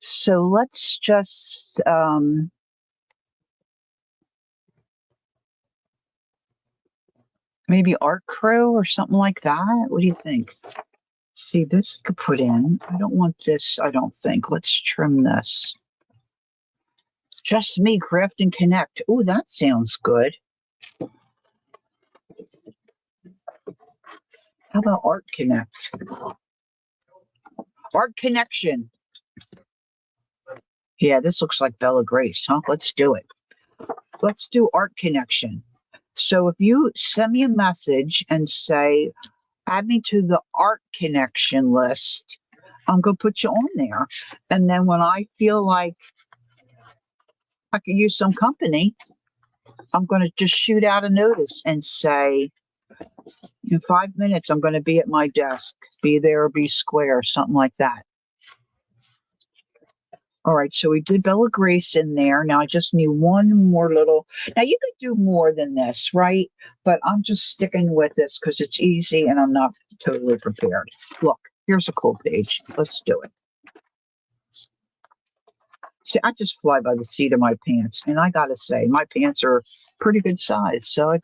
So let's just maybe Art Crew or something like that. What do you think? See, this could put in. I don't want this, I don't think. Let's trim this. Just me, Craft and Connect. Oh, that sounds good. How about Art Connect? Art Connection. Yeah, this looks like Bella Grace, huh? Let's do it. Let's do Art Connection. So if you send me a message and say, add me to the Art Connection list, I'm going to put you on there. And then when I feel like I could use some company, I'm going to just shoot out a notice and say, in 5 minutes, I'm going to be at my desk. Be there or be square, something like that. All right, so we did Bella Grace in there. Now I just need one more little. Now you could do more than this, right? But I'm just sticking with this because it's easy and I'm not totally prepared. Look, here's a cool page. Let's do it. See, I just fly by the seat of my pants, and I gotta say, my pants are pretty good size. So I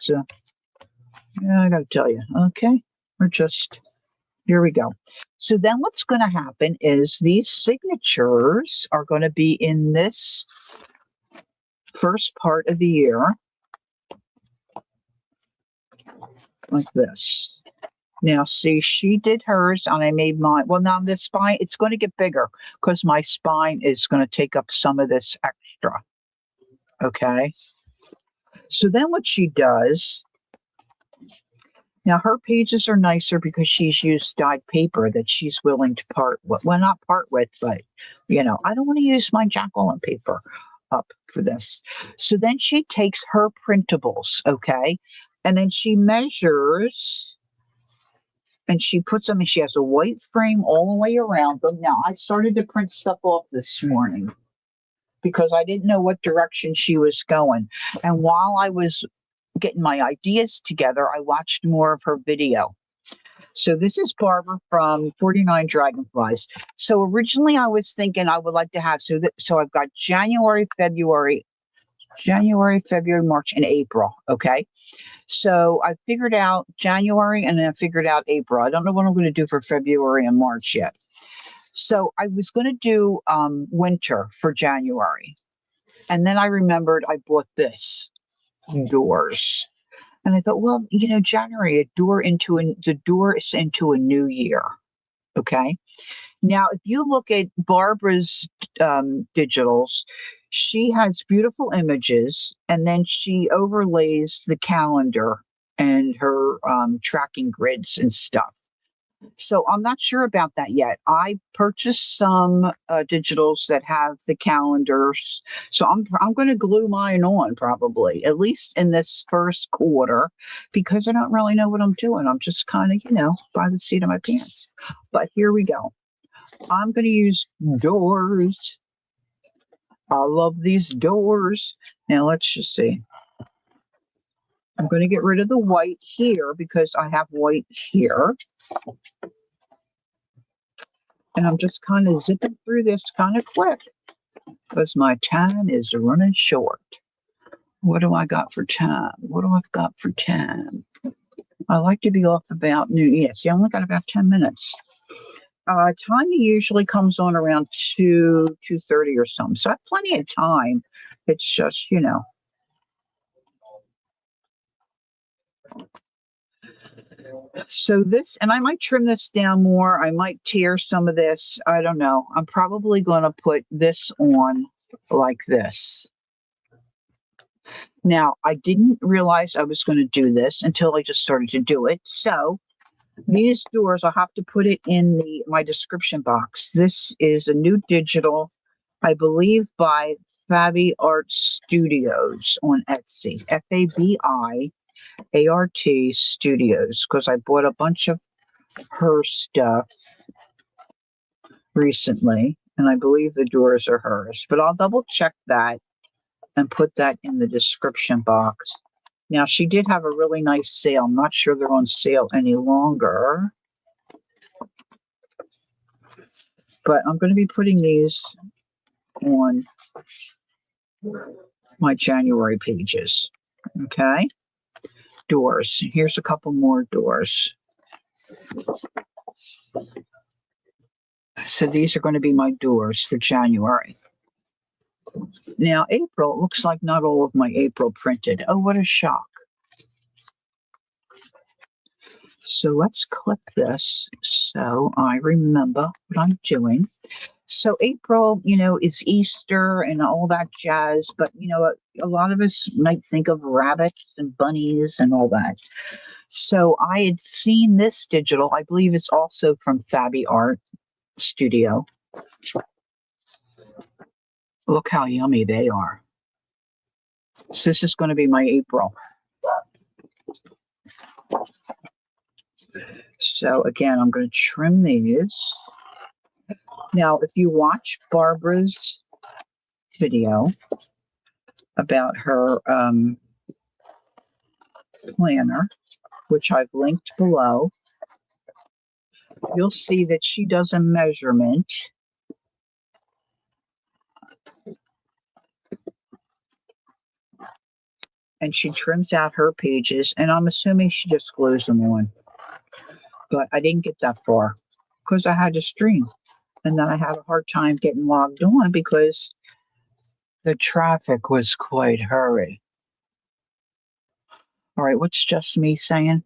gotta tell you, okay, here we go. So then what's going to happen is these signatures are going to be in this first part of the year, like this. Now, see, she did hers and I made mine. Well, now the spine, it's going to get bigger because my spine is going to take up some of this extra. Okay. So then what she does, now her pages are nicer because she's used dyed paper that she's willing to part with. Well, not part with, but, I don't want to use my Jacqueline paper up for this. So then she takes her printables, okay? And then she measures and she puts them, and she has a white frame all the way around them. Now, I started to print stuff off this morning because I didn't know what direction she was going. And while I was getting my ideas together, I watched more of her video. So this is Barbara from 49 Dragonflies. So originally I was thinking I would like to have, so I've got January, February, March, and April. Okay. So I figured out January and then I figured out April. I don't know what I'm going to do for February and March yet. So I was going to do winter for January. And then I remembered I bought this, doors. And I thought, well, January, the door is into a new year. Okay. Now, if you look at Barbara's digitals, she has beautiful images and then she overlays the calendar and her tracking grids and stuff. So I'm not sure about that yet. I purchased some digitals that have the calendars. So I'm going to glue mine on probably, at least in this first quarter, because I don't really know what I'm doing. I'm just kind of, by the seat of my pants. But here we go. I'm going to use doors. I love these doors. Now let's just see. I'm going to get rid of the white here because I have white here. And I'm just kind of zipping through this kind of quick because my time is running short. What do I got for time? What do I've got for time? I like to be off about noon. Yes, I only got about 10 minutes. Time usually comes on around 2:30 or something. So I have plenty of time. It's just, So this, and I might trim this down more. I might tear some of this. I don't know. I'm probably going to put this on like this. Now, I didn't realize I was going to do this until I just started to do it. So these doors, I'll have to put it in my description box. This is a new digital, I believe, by Fabi Art Studios on Etsy. FABIART Studios, because I bought a bunch of her stuff recently, and I believe the doors are hers. But I'll double check that and put that in the description box. Now, she did have a really nice sale. I'm not sure they're on sale any longer. But I'm going to be putting these on my January pages. Okay? Doors. Here's a couple more doors. So these are going to be my doors for January. Now, April, it looks like not all of my April printed. Oh, what a shock. So let's clip this so I remember what I'm doing. So April, is Easter and all that jazz, but, a lot of us might think of rabbits and bunnies and all that. So I had seen this digital. I believe it's also from Fabi Art Studio. Look how yummy they are. So this is going to be my April. So again, I'm going to trim these. Now, if you watch Barbara's video about her planner, which I've linked below, you'll see that she does a measurement. And she trims out her pages, and I'm assuming she just glues them on. But I didn't get that far because I had to stream. And then I had a hard time getting logged on because the traffic was quite hurry. All right, what's just me saying?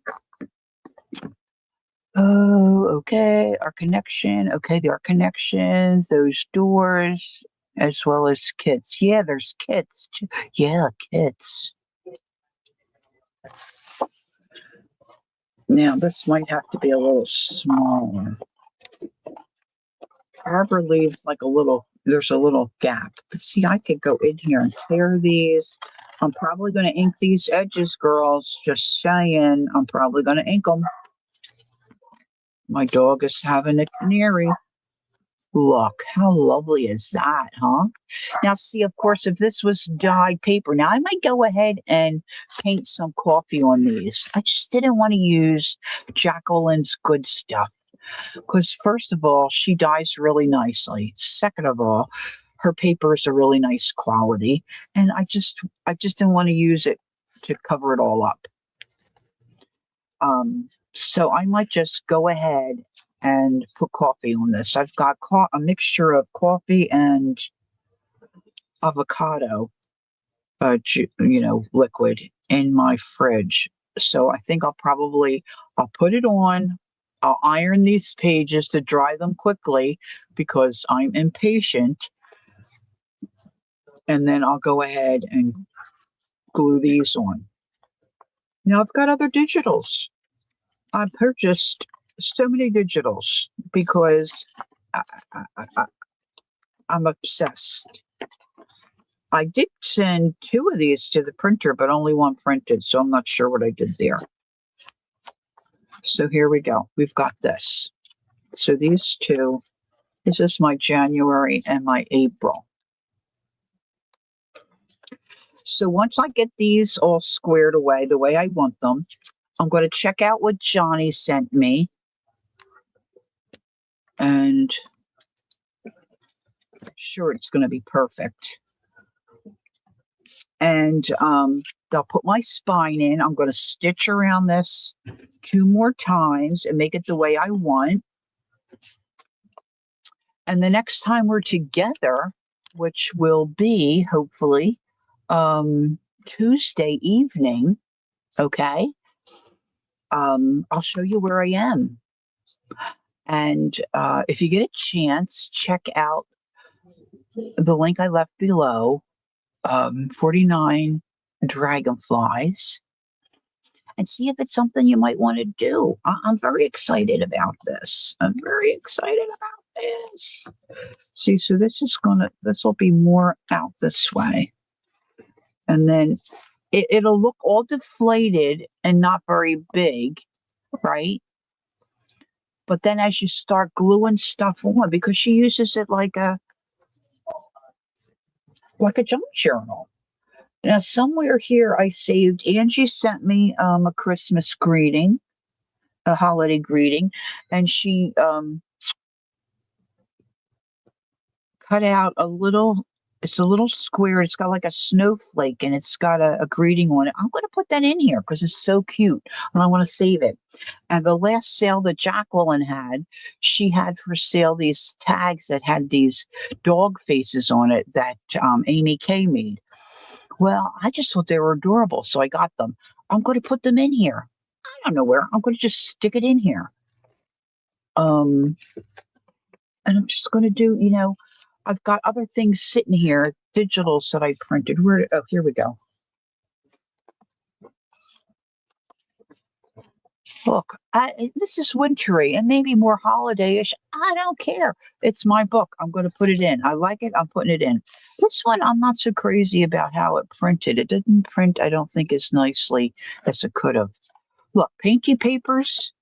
Oh, okay, our connection. Okay, there are connections, those doors, as well as kits. Yeah, there's kits too. Yeah, kits. Now, this might have to be a little smaller. Barbara leaves like there's a little gap. But see, I could go in here and tear these. I'm probably going to ink these edges, girls. Just saying, I'm probably going to ink them. My dog is having a canary. Look, how lovely is that, huh? Now, see, of course, if this was dyed paper, now I might go ahead and paint some coffee on these. I just didn't want to use Jacqueline's good stuff. Because first of all, she dyes really nicely. Second of all, her paper is a really nice quality. And I just didn't want to use it to cover it all up. So I might just go ahead and put coffee on this. I've got a mixture of coffee and avocado, liquid in my fridge. So I think I'll put it on. I'll iron these pages to dry them quickly because I'm impatient. And then I'll go ahead and glue these on. Now I've got other digitals. I purchased so many digitals because I, I, I'm obsessed. I did send 2 of these to the printer, but only one printed, so I'm not sure what I did there. So here we go. We've got this. So these 2, this is my January and my April. So once I get these all squared away the way I want them, I'm going to check out what Johnny sent me. And I'm sure it's going to be perfect. And I'll put my spine in. I'm going to stitch around this 2 more times and make it the way I want. And the next time we're together, which will be hopefully Tuesday evening, okay, I'll show you where I am. And if you get a chance, check out the link I left below, 49 Dragonflies, and see if it's something you might want to do. I'm very excited about this. I'm very excited about this. See, so this will be more out this way. And then it'll look all deflated and not very big, right? But then as you start gluing stuff on, because she uses it like a junk journal. Now, somewhere here I saved, Angie sent me a Christmas greeting, a holiday greeting, and she cut out it's a little square. It's got like a snowflake and it's got a greeting on it. I'm going to put that in here because it's so cute and I want to save it. And the last sale that Jacqueline had, she had for sale these tags that had these dog faces on it that Amy Kay made. Well, I just thought they were adorable, so I got them. I'm going to put them in here. I don't know where. I'm going to just stick it in here. And I'm just going to do, I've got other things sitting here, digitals that I printed. Here we go. Look, this is wintry and maybe more holiday-ish. I don't care. It's my book. I'm going to put it in. I like it. I'm putting it in. This one, I'm not so crazy about how it printed. It didn't print, I don't think, as nicely as it could have. Look, painty papers.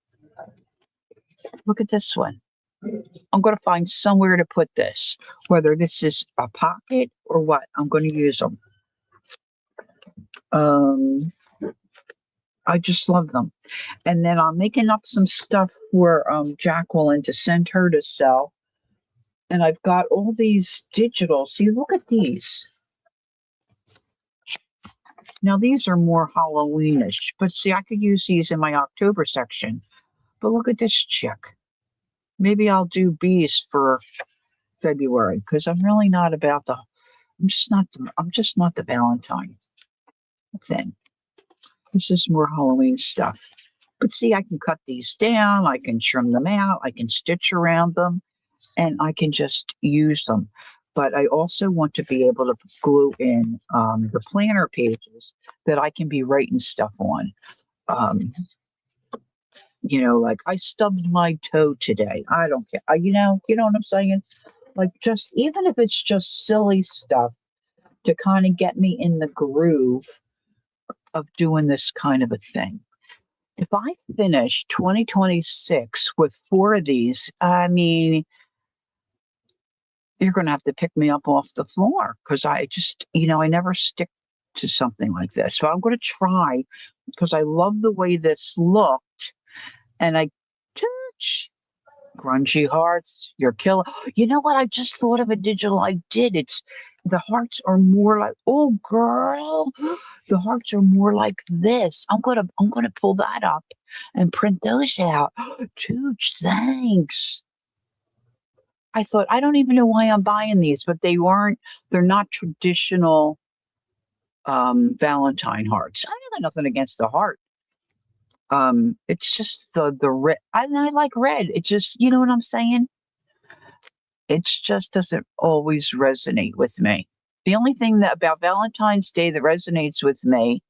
Look at this one. I'm going to find somewhere to put this, whether this is a pocket or what. I'm going to use them. I just love them. And then I'm making up some stuff for Jacqueline to send her to sell. And I've got all these digital. See, look at these. Now, these are more Halloweenish. But see, I could use these in my October section. But look at this chick. Maybe I'll do bees for February because I'm really not about I'm just not the Valentine thing. This is more Halloween stuff. But see, I can cut these down. I can trim them out. I can stitch around them. And I can just use them. But I also want to be able to glue in the planner pages that I can be writing stuff on. Like I stubbed my toe today. I don't care. You know what I'm saying? Like just, even if it's just silly stuff to kind of get me in the groove of doing this kind of a thing. If I finish 2026 with 4 of these, I mean, you're going to have to pick me up off the floor because I just, I never stick to something like this. So I'm going to try because I love the way this looked. And I touch grungy hearts. You're killing. You know what? I just thought of a digital I did. It's the hearts are more like, oh girl, the hearts are more like this. I'm gonna pull that up and print those out. Tooch, thanks. I thought, I don't even know why I'm buying these, but they're not traditional Valentine hearts. I got nothing against the heart. It's just the red. I like red. It just, you know what I'm saying? It just doesn't always resonate with me. The only thing that about Valentine's Day that resonates with me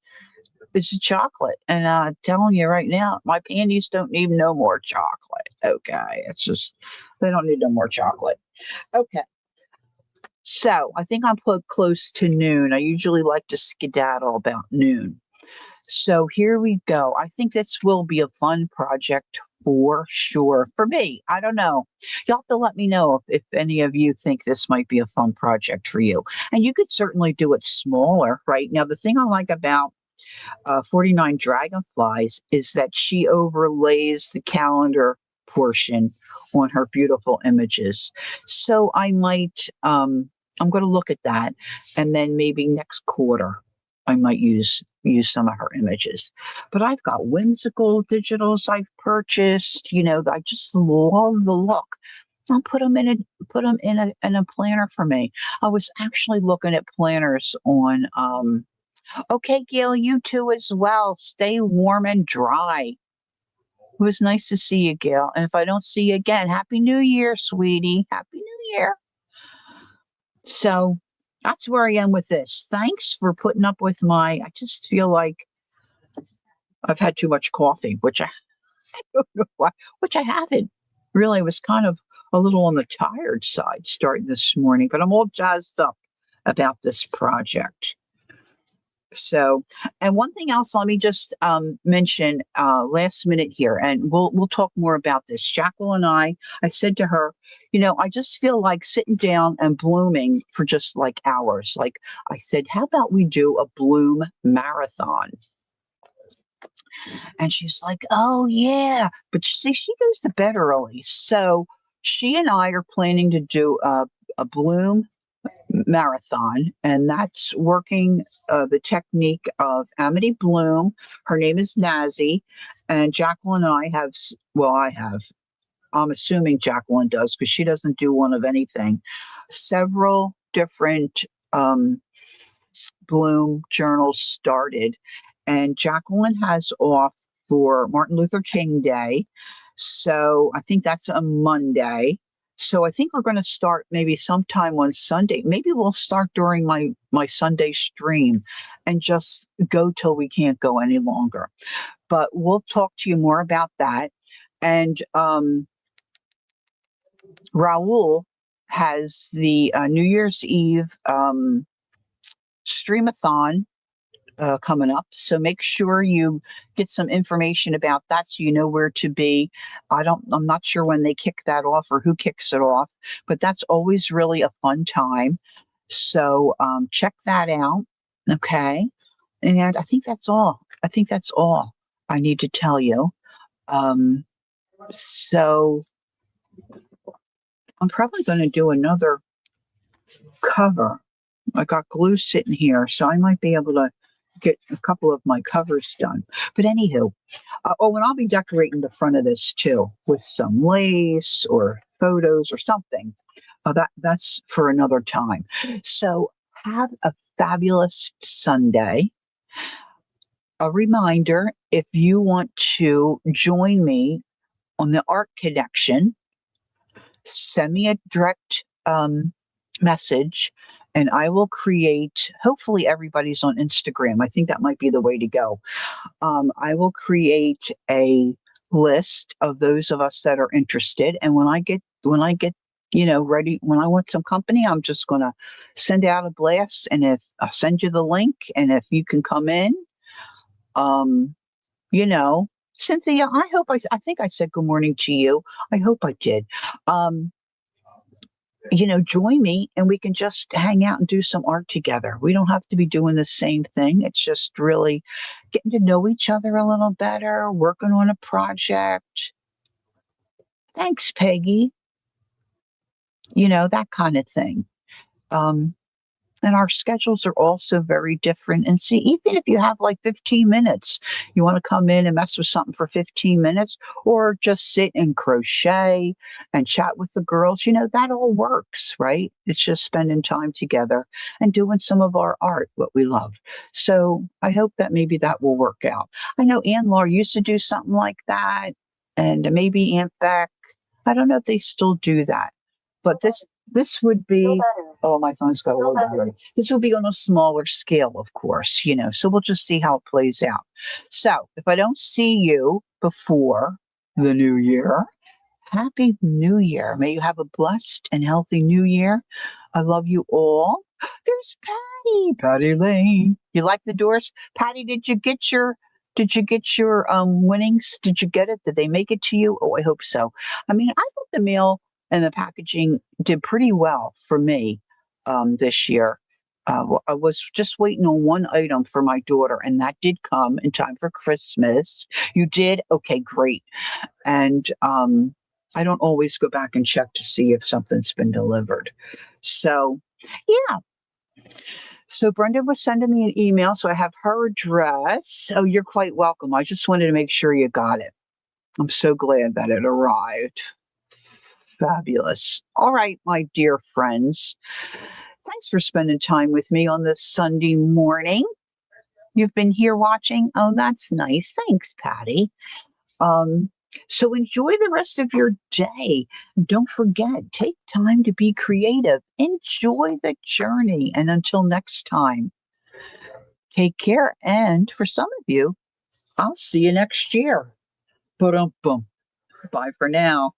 It's a chocolate. And I'm telling you right now, my panties don't need no more chocolate. Okay. It's just, they don't need no more chocolate. Okay. So I think I'm put close to noon. I usually like to skedaddle about noon. So here we go. I think this will be a fun project for sure. For me, I don't know. You'll have to let me know if any of you think this might be a fun project for you. And you could certainly do it smaller, right? Now, the thing I like about 49 Dragonflies is that she overlays the calendar portion on her beautiful images. So I'm going to look at that, and then maybe next quarter I might use some of her images. But I've got whimsical digitals I've purchased. I just love the look. I'll put them in a planner for me. I was actually looking at planners on okay, Gail, you too as well. Stay warm and dry. It was nice to see you, Gail. And if I don't see you again, Happy New Year, sweetie. Happy New Year. So that's where I am with this. Thanks for putting up with I just feel like I've had too much coffee, which I don't know why, which I haven't. Really, I was kind of a little on the tired side starting this morning, but I'm all jazzed up about this project. So, and one thing else, let me just mention last minute here, and we'll talk more about this. Jacqueline and I said to her, I just feel like sitting down and blooming for just like hours. Like I said, how about we do a bloom marathon? And she's like, oh yeah, but see, she goes to bed early, so she and I are planning to do a bloom marathon, and that's working the technique of Amity Bloom. Her name is Nazi, and Jacqueline and I have, well, I'm assuming Jacqueline does because she doesn't do one of anything, several different Bloom journals started, and Jacqueline has off for Martin Luther King Day. So I think that's a Monday. So I think we're going to start maybe sometime on Sunday. Maybe we'll start during my Sunday stream and just go till we can't go any longer. But we'll talk to you more about that. And Raul has the New Year's Eve streamathon coming up. So make sure you get some information about that so you know where to be. I'm not sure when they kick that off or who kicks it off, but that's always really a fun time. So check that out. Okay. And I think that's all. I need to tell you. So I'm probably going to do another cover. I got glue sitting here, so I might be able to get a couple of my covers done. But anywho, and I'll be decorating the front of this too with some lace or photos or something. That's for another time. So have a fabulous Sunday. A reminder, if you want to join me on the Art Connection, send me a direct message, and I will create, hopefully everybody's on Instagram. I think that might be the way to go. I will create a list of those of us that are interested. And when I get, ready, when I want some company, I'm just going to send out a blast. And if I'll send you the link, and if you can come in, Cynthia, I think I said good morning to you. I hope I did. Join me and we can just hang out and do some art together. We don't have to be doing the same thing. It's just really getting to know each other a little better, working on a project. Thanks, Peggy. That kind of thing. And our schedules are also very different. And see, even if you have like 15 minutes, you want to come in and mess with something for 15 minutes, or just sit and crochet and chat with the girls, that all works, right? It's just spending time together and doing some of our art, what we love. So I hope that maybe that will work out. I know Ann Laura used to do something like that, and maybe Aunt Beck. I don't know if they still do that. But This would be, oh, my phone's got a little battery. This will be on a smaller scale, of course, so we'll just see how it plays out. So if I don't see you before the new year, Happy New Year. May you have a blessed and healthy new year. I love you all. There's Patty Lane. You like the doors? Patty, did you get your winnings? Did you get it? Did they make it to you? Oh, I hope so. I mean, I thought the mail and the packaging did pretty well for me this year. I was just waiting on one item for my daughter, and that did come in time for Christmas. You did? Okay, great. And I don't always go back and check to see if something's been delivered. So, yeah. So Brenda was sending me an email, so I have her address. Oh, you're quite welcome. I just wanted to make sure you got it. I'm so glad that it arrived. Fabulous. All right, my dear friends. Thanks for spending time with me on this Sunday morning. You've been here watching? Oh, that's nice. Thanks, Patty. So enjoy the rest of your day. Don't forget, take time to be creative. Enjoy the journey. And until next time, take care. And for some of you, I'll see you next year. Boom. Bye for now.